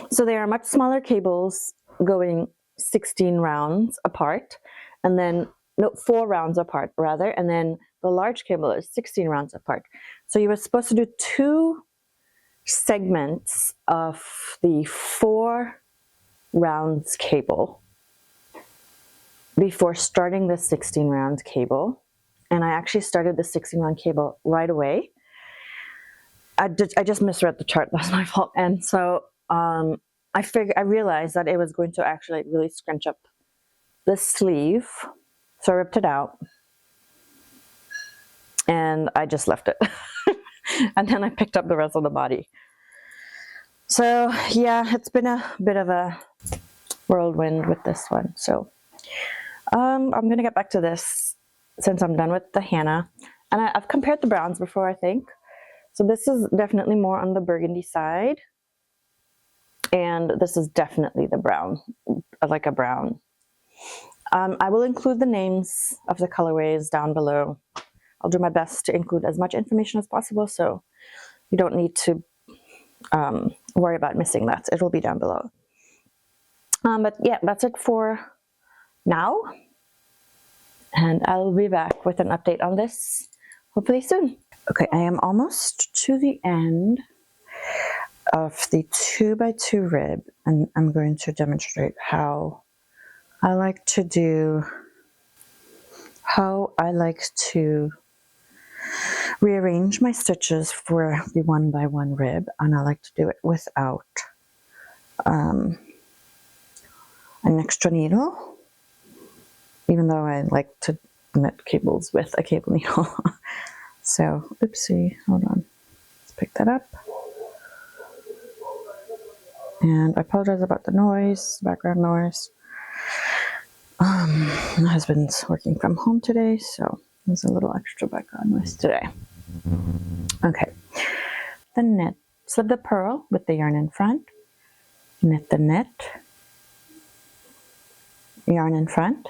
so they are much smaller cables going 16 rounds apart, and then, no, 4 rounds apart rather, and then the large cable is 16 rounds apart. So you were supposed to do 2 segments of the 4 rounds cable before starting the 16 round cable, and I actually started the 16 round cable right away. I just misread the chart, that's my fault. And so I realized that it was going to actually really scrunch up the sleeve, so I ripped it out and I just left it. And then I picked up the rest of the body. So yeah, it's been a bit of a whirlwind with this one. So I'm gonna get back to this since I'm done with the Hannah. And I've compared the browns before, I think. So this is definitely more on the burgundy side. And this is definitely the brown, like a brown. I will include the names of the colorways down below. I'll do my best to include as much information as possible, so you don't need to worry about missing that. It will be down below. But yeah, that's it for now. And I'll be back with an update on this hopefully soon. Okay, I am almost to the end of the 2x2 rib, and I'm going to demonstrate how I like to rearrange my stitches for the 1x1 rib, and I like to do it without an extra needle, even though I like to knit cables with a cable needle. So, oopsie, hold on, let's pick that up. And I apologize about the noise, background noise. My husband's working from home today, so there's a little extra background noise today. Okay, the knit, slip the purl with the yarn in front, knit the knit, yarn in front,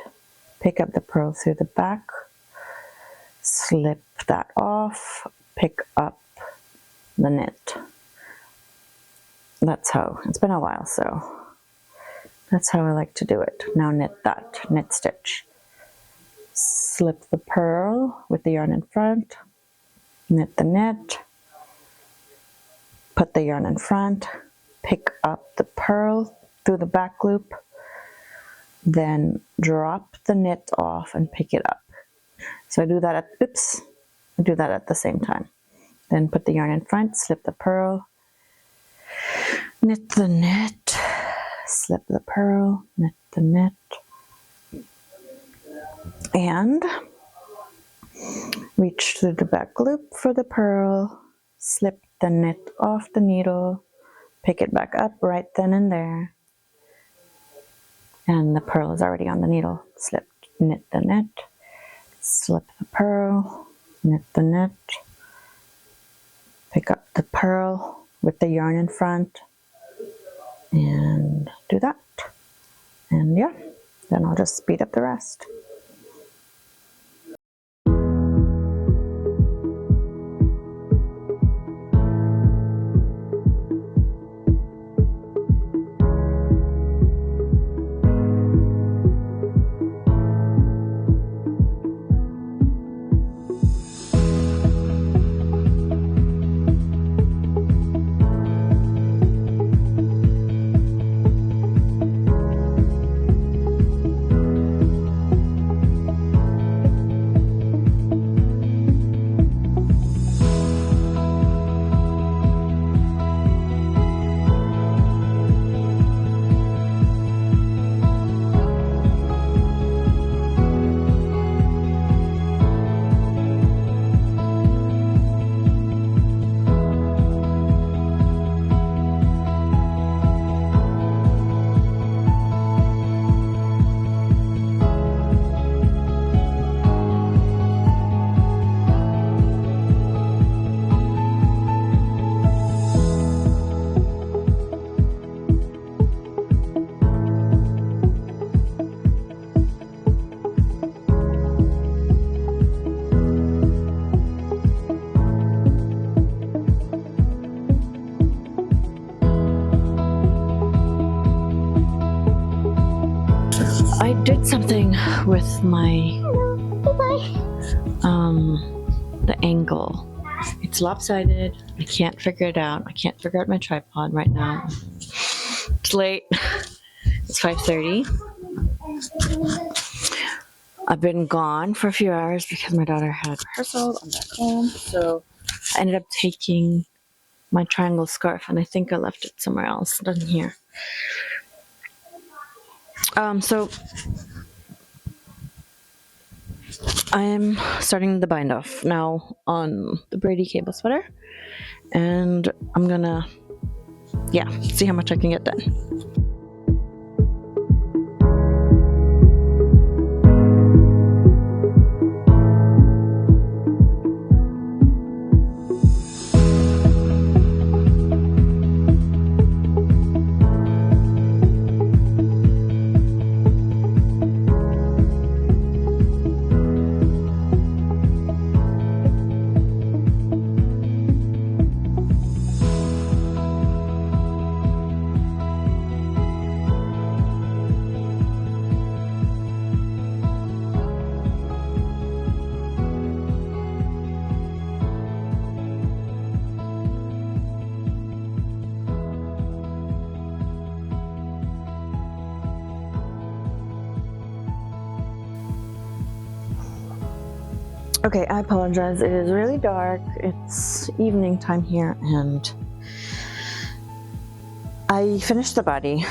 pick up the purl through the back, slip that off, pick up the knit. That's how, it's been a while, so that's how I like to do it. Now knit that, knit stitch, slip the purl with the yarn in front, knit the knit, put the yarn in front, pick up the purl through the back loop, then drop the knit off and pick it up. So I do that at the same time. Then put the yarn in front, slip the purl, knit the knit, slip the purl, knit the knit, and reach through the back loop for the purl, slip the knit off the needle, pick it back up right then and there, and the purl is already on the needle. Slip, knit the knit, slip the purl, knit the knit, pick up the purl with the yarn in front, and do that. And yeah, then I'll just speed up the rest. I did something with my the angle. It's lopsided. I can't figure it out. I can't figure out my tripod right now. It's late. It's 5:30. I've been gone for a few hours because my daughter had rehearsal. I'm back home, so I ended up taking my triangle scarf, and I think I left it somewhere else. It doesn't here. So I am starting the bind off now on the Brady cable sweater, and I'm gonna, see how much I can get done. Okay, I apologize. It is really dark. It's evening time here, and I finished the body.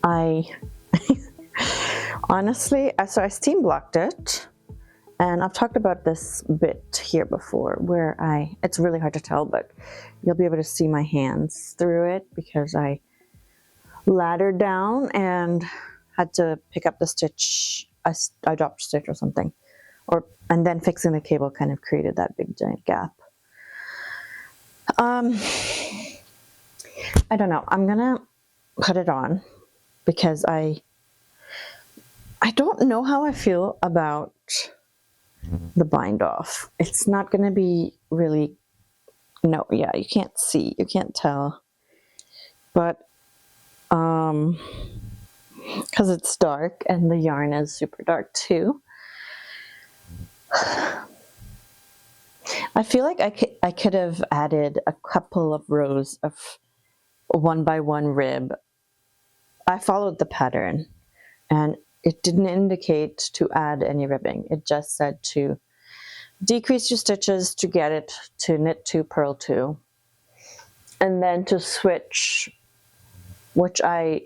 I honestly, so I steam blocked it, and I've talked about this bit here before where it's really hard to tell, but you'll be able to see my hands through it because I laddered down and had to pick up the stitch. I dropped a stitch or something. And then fixing the cable kind of created that big giant gap. I don't know. I'm gonna put it on because I don't know how I feel about the bind off. It's not gonna be really, you can't see, you can't tell. But because it's dark and the yarn is super dark too, I feel like I could have added a couple of rows of 1x1 rib. I followed the pattern and it didn't indicate to add any ribbing. It just said to decrease your stitches to get it to knit 2, purl 2, and then to switch, which I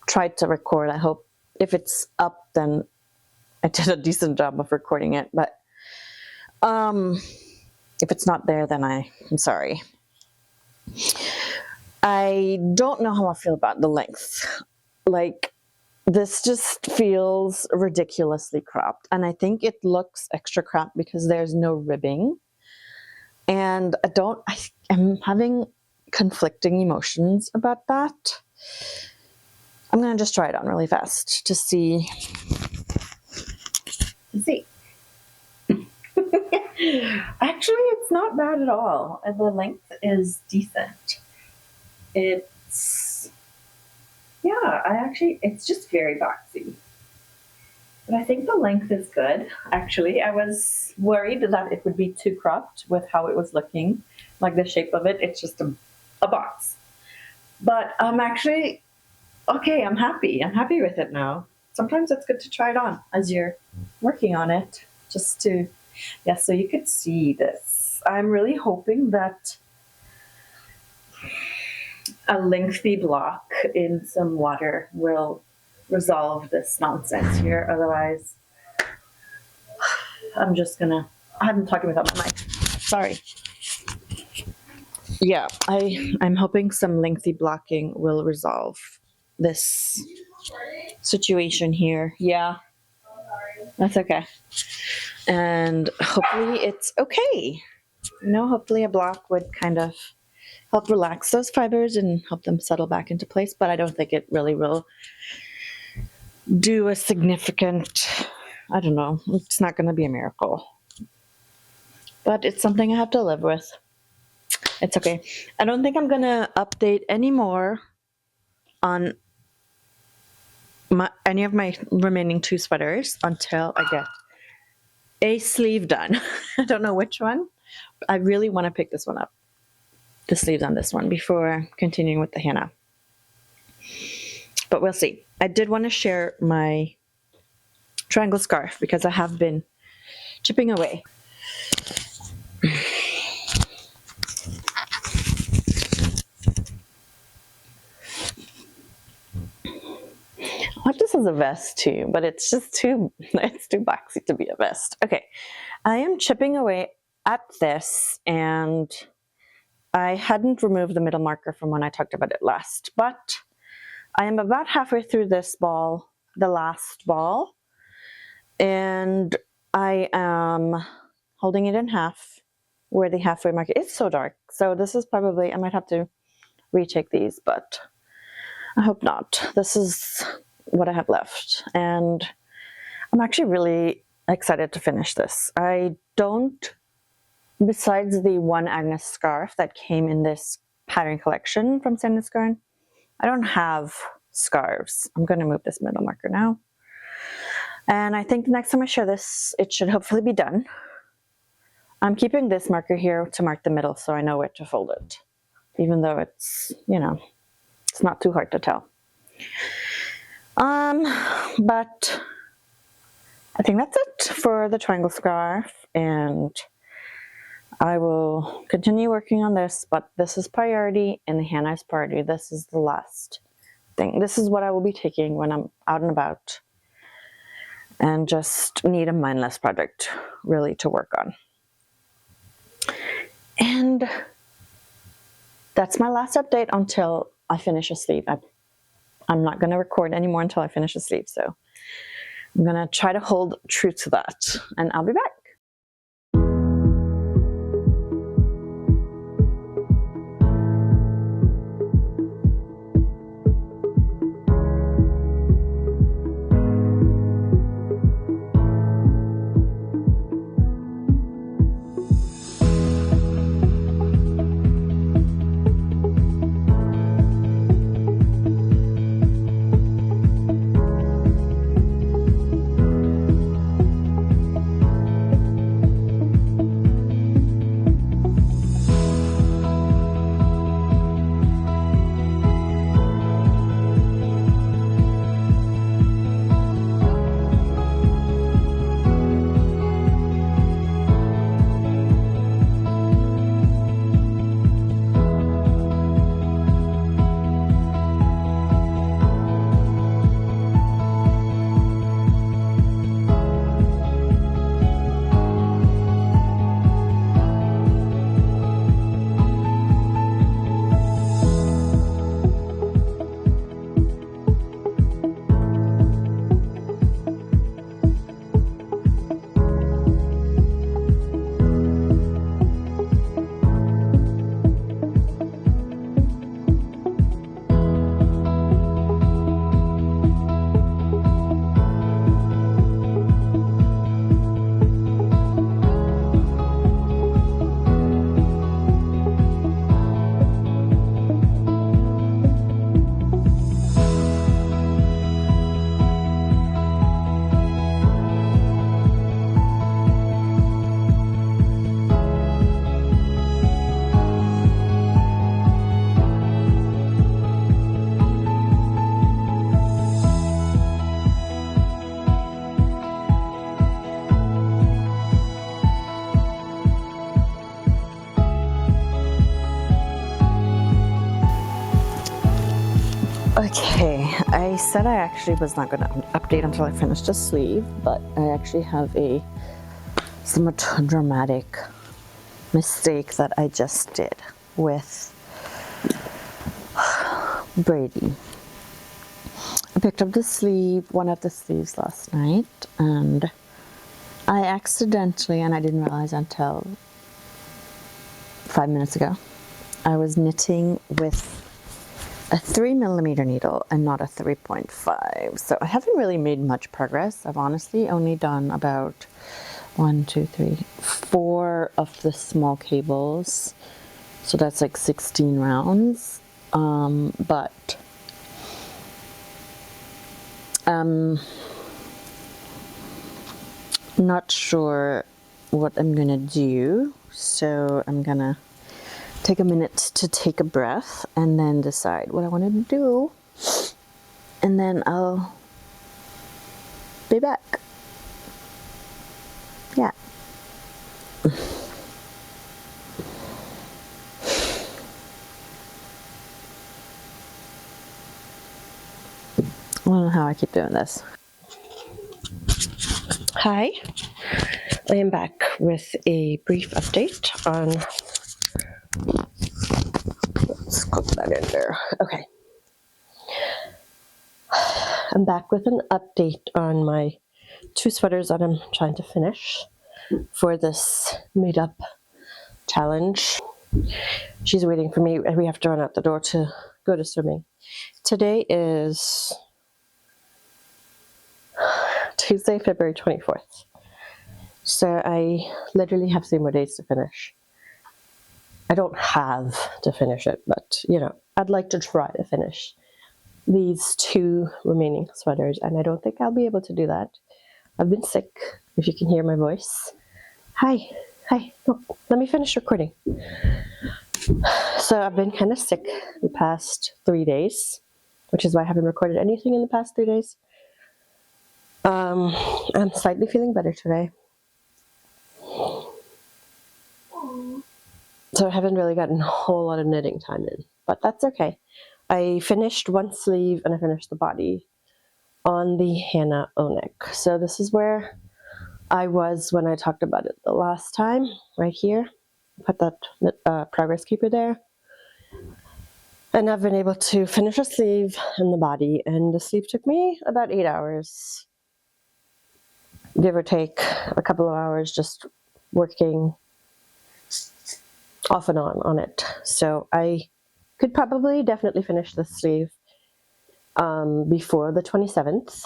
tried to record. I hope if it's up, then I did a decent job of recording it, but if it's not there, then I'm sorry. I don't know how I feel about the length. Like, this just feels ridiculously cropped, and I think it looks extra cropped because there's no ribbing. And I'm having conflicting emotions about that. I'm gonna just try it on really fast to see. Actually, it's not bad at all. The length is decent. It's just very boxy. But I think the length is good, actually. I was worried that it would be too cropped with how it was looking, like the shape of it. It's just a box. But I'm actually, okay, I'm happy. I'm happy with it now. Sometimes it's good to try it on as you're working on it, just to, yeah, so you could see this. I'm really hoping that a lengthy block in some water will resolve this nonsense here. Otherwise, I'm talking without my mic. Sorry. Yeah, I'm hoping some lengthy blocking will resolve this situation here. Yeah, that's okay. And hopefully it's okay. Hopefully a block would kind of help relax those fibers and help them settle back into place, but I don't think it really will do a significant, I don't know, it's not going to be a miracle. But it's something I have to live with. It's okay. I don't think I'm going to update anymore on any of my remaining 2 sweaters until I get a sleeve done. I don't know which one. I really want to pick this one up, the sleeves on this one, before continuing with the henna. But we'll see. I did want to share my triangle scarf because I have been chipping away. I hope this is a vest too, but it's too boxy to be a vest. Okay, I am chipping away at this, and I hadn't removed the middle marker from when I talked about it last, but I am about halfway through this ball, the last ball, and I am holding it in half where the halfway marker is so dark. So this is probably, I might have to retake these, but I hope not. This is what I have left, and I'm actually really excited to finish this. I don't, besides the one Agnes scarf that came in this pattern collection from Sandnes Garn, I don't have scarves. I'm going to move this middle marker now. And I think the next time I share this, it should hopefully be done. I'm keeping this marker here to mark the middle so I know where to fold it, even though it's, it's not too hard to tell. But I think that's it for the triangle scarf, and I will continue working on this, but this is priority and the henna is priority. This is the last thing. This is what I will be taking when I'm out and about and just need a mindless project really to work on. And that's my last update until I finish a sleeve. I'm not going to record anymore until I finish a sleeve, so I'm going to try to hold true to that, and I'll be back. Okay, I said I actually was not going to update until I finished the sleeve, but I actually have a somewhat dramatic mistake that I just did with braiding. I picked up the sleeve, one of the sleeves last night, and I accidentally, and I didn't realize until 5 minutes ago, I was knitting with a 3mm needle and not a 3.5. So I haven't really made much progress. I've honestly only done about 1, 2, 3, 4 of the small cables. So that's like 16 rounds. But not sure what I'm gonna do. So I'm gonna take a minute to take a breath and then decide what I want to do, and then I'll be back. Yeah. I don't know how I keep doing this. Hi, I am back with a brief update on, let's put that in there. Okay. I'm back with an update on my 2 sweaters that I'm trying to finish for this made up challenge. She's waiting for me. We have to run out the door to go to swimming. Today is Tuesday, February 24th. So I literally have 3 more days to finish. I don't have to finish it, but you know, I'd like to try to finish these 2 remaining sweaters, and I don't think I'll be able to do that. I've been sick, if you can hear my voice. Hi, oh, let me finish recording. So I've been kind of sick the past 3 days, which is why I haven't recorded anything in the past 3 days. I'm slightly feeling better today. So I haven't really gotten a whole lot of knitting time in, but that's okay. I finished 1 sleeve and I finished the body on the Hannah O-neck. So this is where I was when I talked about it the last time, right here. Put that progress keeper there. And I've been able to finish a sleeve and the body, and the sleeve took me about 8 hours, give or take a couple of hours, just working off and on it. So I could probably definitely finish the sleeve before the 27th.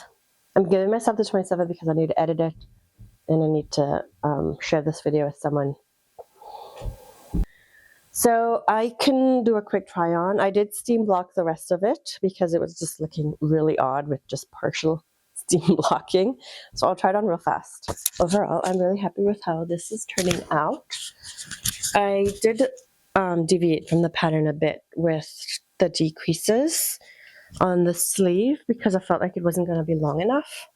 I'm giving myself the 27th because I need to edit it and I need to share this video with someone. So I can do a quick try on. I did steam block the rest of it because it was just looking really odd with just partial steam blocking. So I'll try it on real fast. Overall, I'm really happy with how this is turning out. I did deviate from the pattern a bit with the decreases on the sleeve because I felt like it wasn't going to be long enough.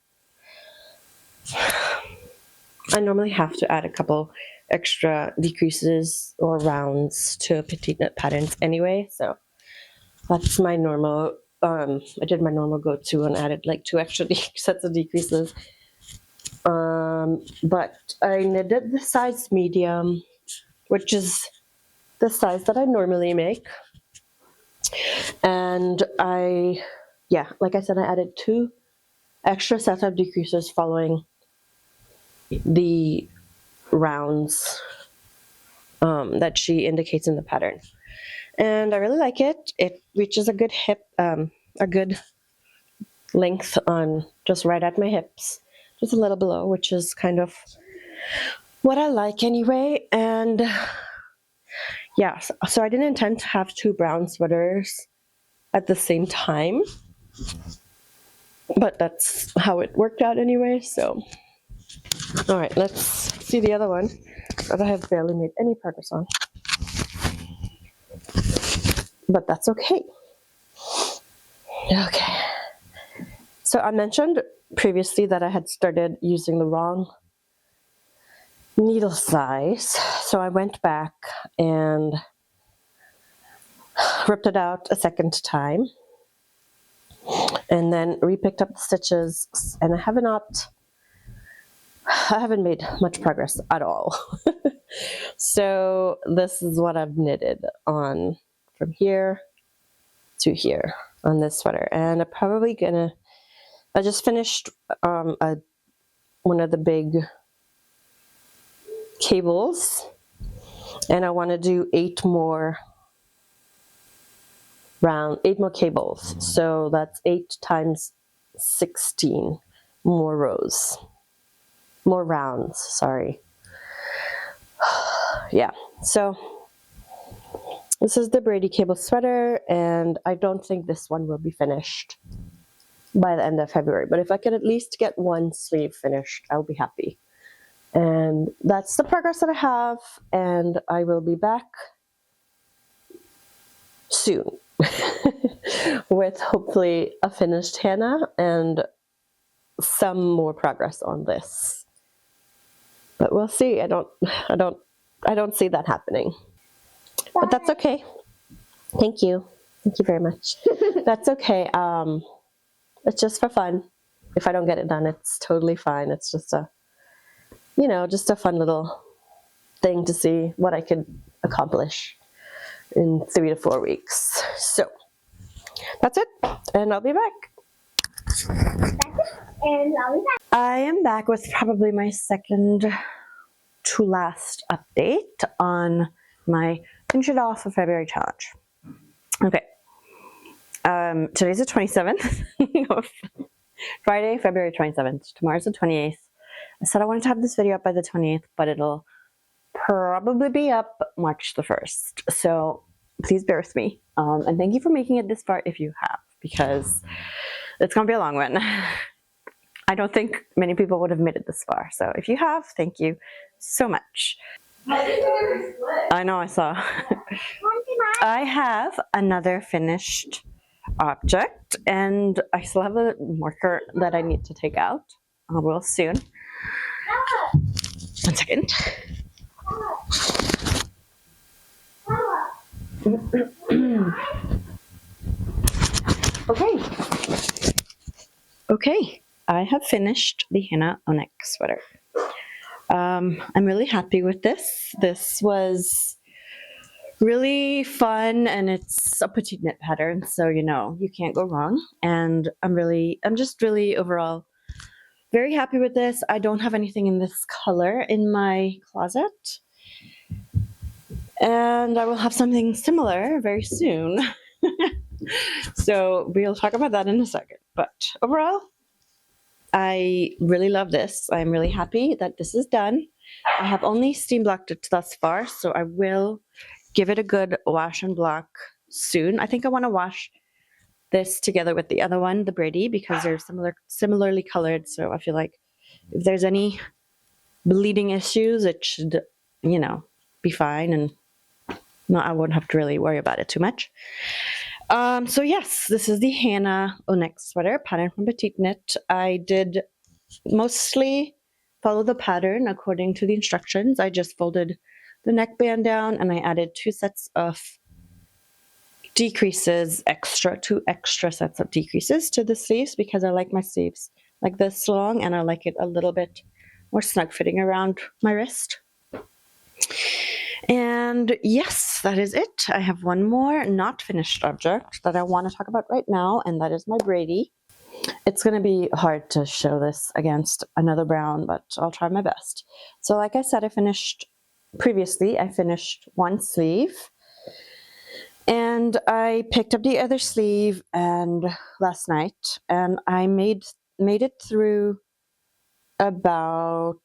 I normally have to add a couple extra decreases or rounds to petite knit patterns anyway, so that's my normal. I did my normal go-to and added like 2 extra sets of decreases. But I knitted the size medium, which is the size that I normally make. And like I said, I added 2 extra sets of decreases following the rounds that she indicates in the pattern. And I really like it. It reaches a good hip, a good length on just right at my hips, just a little below, which is kind of what I like anyway. And yeah, so I didn't intend to have 2 brown sweaters at the same time, but that's how it worked out anyway. So all right, let's see the other one that I have barely made any progress on, but that's okay. Okay, so I mentioned previously that I had started using the wrong needle size, so I went back and ripped it out a second time and then repicked up the stitches, and I haven't made much progress at all. So this is what I've knitted on from here to here on this sweater, and I just finished one of the big cables, and I want to do 8 more cables, so that's 8 times 16 more rounds, sorry. Yeah, so this is the Brady cable sweater, and I don't think this one will be finished by the end of February, but if I could at least get one sleeve finished, I'll be happy. And that's the progress that I have, and I will be back soon with hopefully a finished henna and some more progress on this. But we'll see. I don't see that happening. But that's okay. Thank you. Thank you very much. That's okay. It's just for fun. If I don't get it done, it's totally fine. It's just just a fun little thing to see what I could accomplish in 3 to 4 weeks. So that's it, and I'll be back. I am back with probably my second to last update on my Finish It Off of February challenge. Okay. Today's the 27th. Friday, February 27th. Tomorrow's the 28th. I said I wanted to have this video up by the 28th, but it'll probably be up March the 1st. So please bear with me. And thank you for making it this far if you have, because it's going to be a long one. I don't think many people would have made it this far. So if you have, thank you so much. I know, I saw. I have another finished object, and I still have a marker that I need to take out. I will soon. 1 second. Okay, I have finished the henna onyx sweater. I'm really happy with this. This was really fun, and it's a petite knit pattern, so you can't go wrong. And I'm just really overall very happy with this. I don't have anything in this color in my closet, and I will have something similar very soon. So we'll talk about that in a second. But overall, I really love this. I'm really happy that this is done. I have only steam blocked it thus far, so I will give it a good wash and block soon. I think I want to wash this together with the other one, the Brady, because they're similarly colored. So I feel like if there's any bleeding issues, it should, be fine, and I won't have to really worry about it too much. So yes, this is the henna onyx sweater, pattern from Petite Knit. I did mostly follow the pattern according to the instructions. I just folded the neckband down, and I added 2 sets of decreases, 2 extra sets of decreases to the sleeves, because I like my sleeves like this long, and I like it a little bit more snug fitting around my wrist. And yes, that is it. I have one more not finished object that I want to talk about right now, and that is my Brady. It's going to be hard to show this against another brown, but I'll try my best. So like I said, I finished 1 sleeve, and I picked up the other sleeve last night, and I made it through about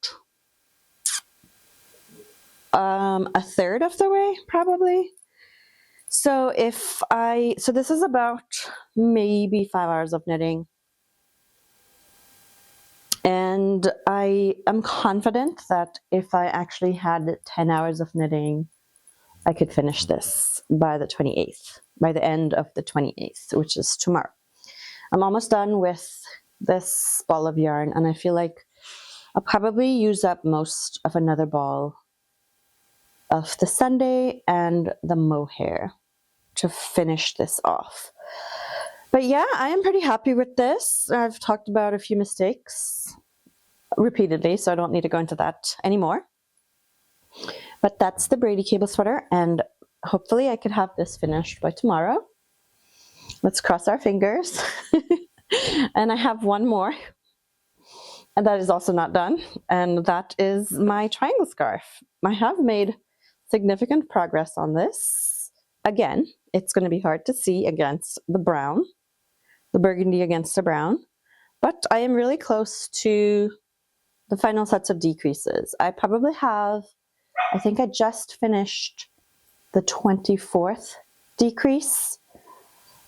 a third of the way, probably. So this is about maybe 5 hours of knitting, and I am confident that if I actually had 10 hours of knitting, I could finish this by the 28th, by the end of the 28th, which is tomorrow. I'm almost done with this ball of yarn, and I feel like I'll probably use up most of another ball of the Sunday and the mohair to finish this off. But yeah, I am pretty happy with this. I've talked about a few mistakes repeatedly, so I don't need to go into that anymore. But that's the Brady cable sweater, and hopefully I could have this finished by tomorrow. Let's cross our fingers. And I have one more, and that is also not done, and that is my triangle scarf. I have made significant progress on this. Again, it's going to be hard to see against the brown, the burgundy against the brown, but I am really close to the final sets of decreases. I probably have, I think I just finished the 24th decrease,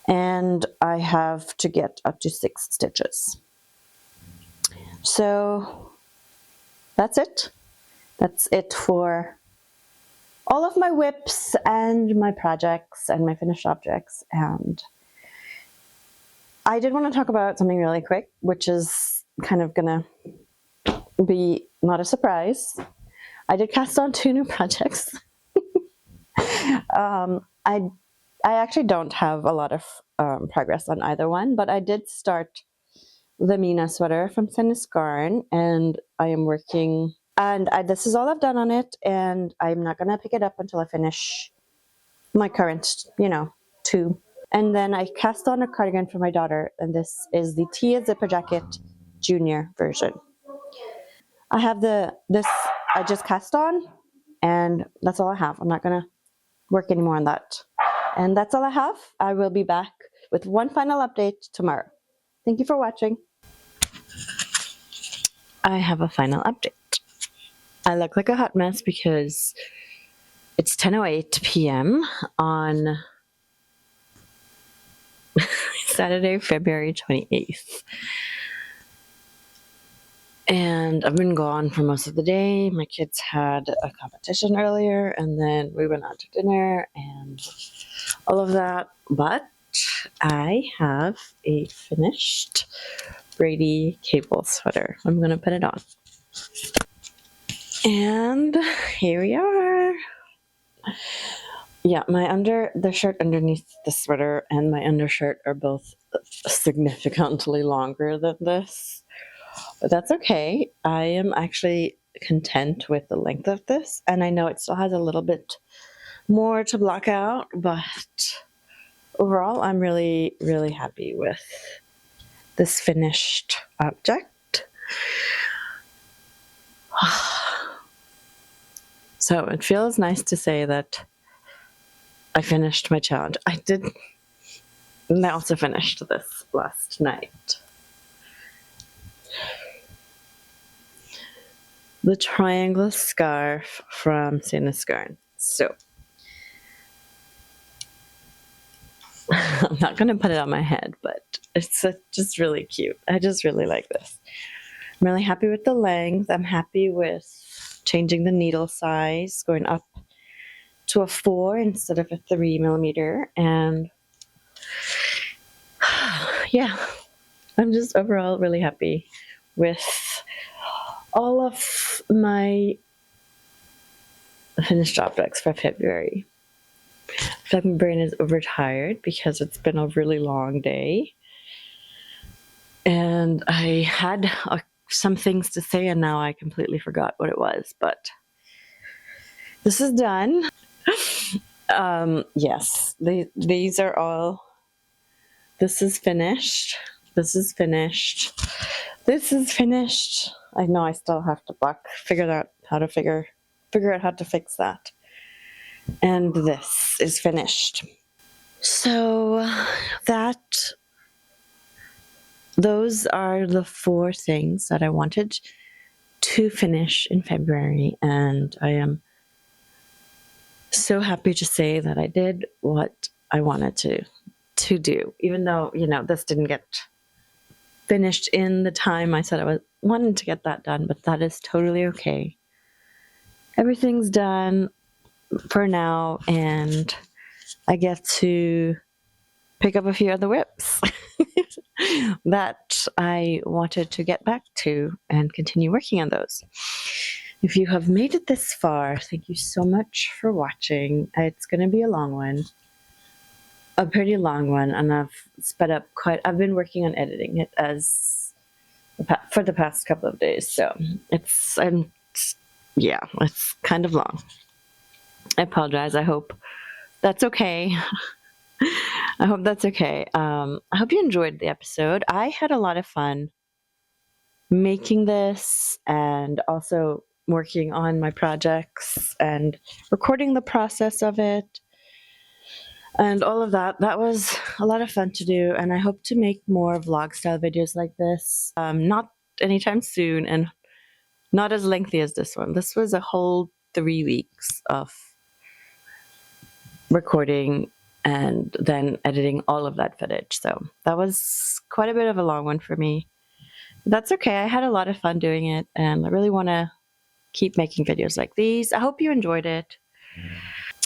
and I have to get up to 6 stitches. So that's it. That's it for all of my whips and my projects and my finished objects. And I did want to talk about something really quick, which is kind of gonna be not a surprise. I did cast on 2 new projects. I actually don't have a lot of progress on either one, but I did start the Mina sweater from Sandnes Garn, and I am working, and this is all I've done on it, and I'm not gonna pick it up until I finish my current, 2. And then I cast on a cardigan for my daughter, and this is the Tia zipper jacket junior version. I have this I just cast on, and that's all I have. I'm not gonna work anymore on that. And that's all I have. I will be back with one final update tomorrow. Thank you for watching. I have a final update. I look like a hot mess because it's 10:08 p.m. on Saturday, February 28th. And I've been gone for most of the day. My kids had a competition earlier, and then we went out to dinner and all of that. But I have a finished Brady cable sweater. I'm going to put it on. And here we are. Yeah, the shirt underneath the sweater and my undershirt are both significantly longer than this. But that's okay. I am actually content with the length of this, and I know it still has a little bit more to block out, but overall I'm really, really happy with this finished object. So it feels nice to say that I finished my challenge. I did, and I also finished this last night. The triangle scarf from Sandnes Garn. So I'm not going to put it on my head, but it's just really cute. I just really like this. I'm really happy with the length. I'm happy with changing the needle size, going up to a 4 instead of a 3 millimeter. And yeah, I'm just overall really happy with all of my finished objects for February. I feel like my brain is overtired because it's been a really long day. And I had some things to say, and now I completely forgot what it was, but this is done. Yes, these are all, this is finished. This is finished. This is finished. I know I still have to figure out how to fix that. And this is finished. So those are the 4 things that I wanted to finish in February, and I am so happy to say that I did what I wanted to do, even though, this didn't get finished in the time I said I wanted to get that done, but that is totally okay. Everything's done for now, and I get to pick up a few other whips that I wanted to get back to and continue working on those. If you have made it this far, thank you so much for watching. It's going to be a long one. a pretty long one, and I've sped up quite. I've been working on editing it for the past couple of days, so yeah, it's kind of long. I apologize. I hope that's okay. I hope that's okay. I hope you enjoyed the episode. I had a lot of fun making this and also working on my projects and recording the process of it and all of that. That was a lot of fun to do, and I hope to make more vlog style videos like this. Not anytime soon, and not as lengthy as this one. This was a whole 3 weeks of recording and then editing all of that footage. So that was quite a bit of a long one for me. That's okay. I had a lot of fun doing it, and I really want to keep making videos like these. I hope you enjoyed it.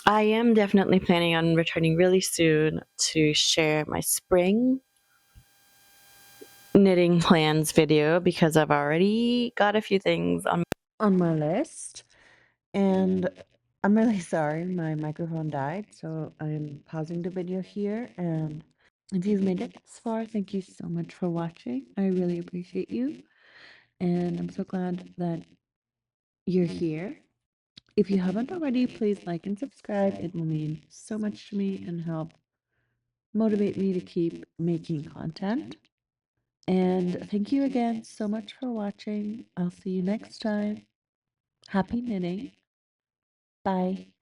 I am definitely planning on returning really soon to share my spring knitting plans video, because I've already got a few things on my list. And I'm really sorry my microphone died, so I'm pausing the video here. And if you've made it this far, thank you so much for watching. I really appreciate you. And I'm so glad that you're here. If you haven't already, please like and subscribe. It will mean so much to me and help motivate me to keep making content. And thank you again so much for watching. I'll see you next time. Happy knitting. Bye.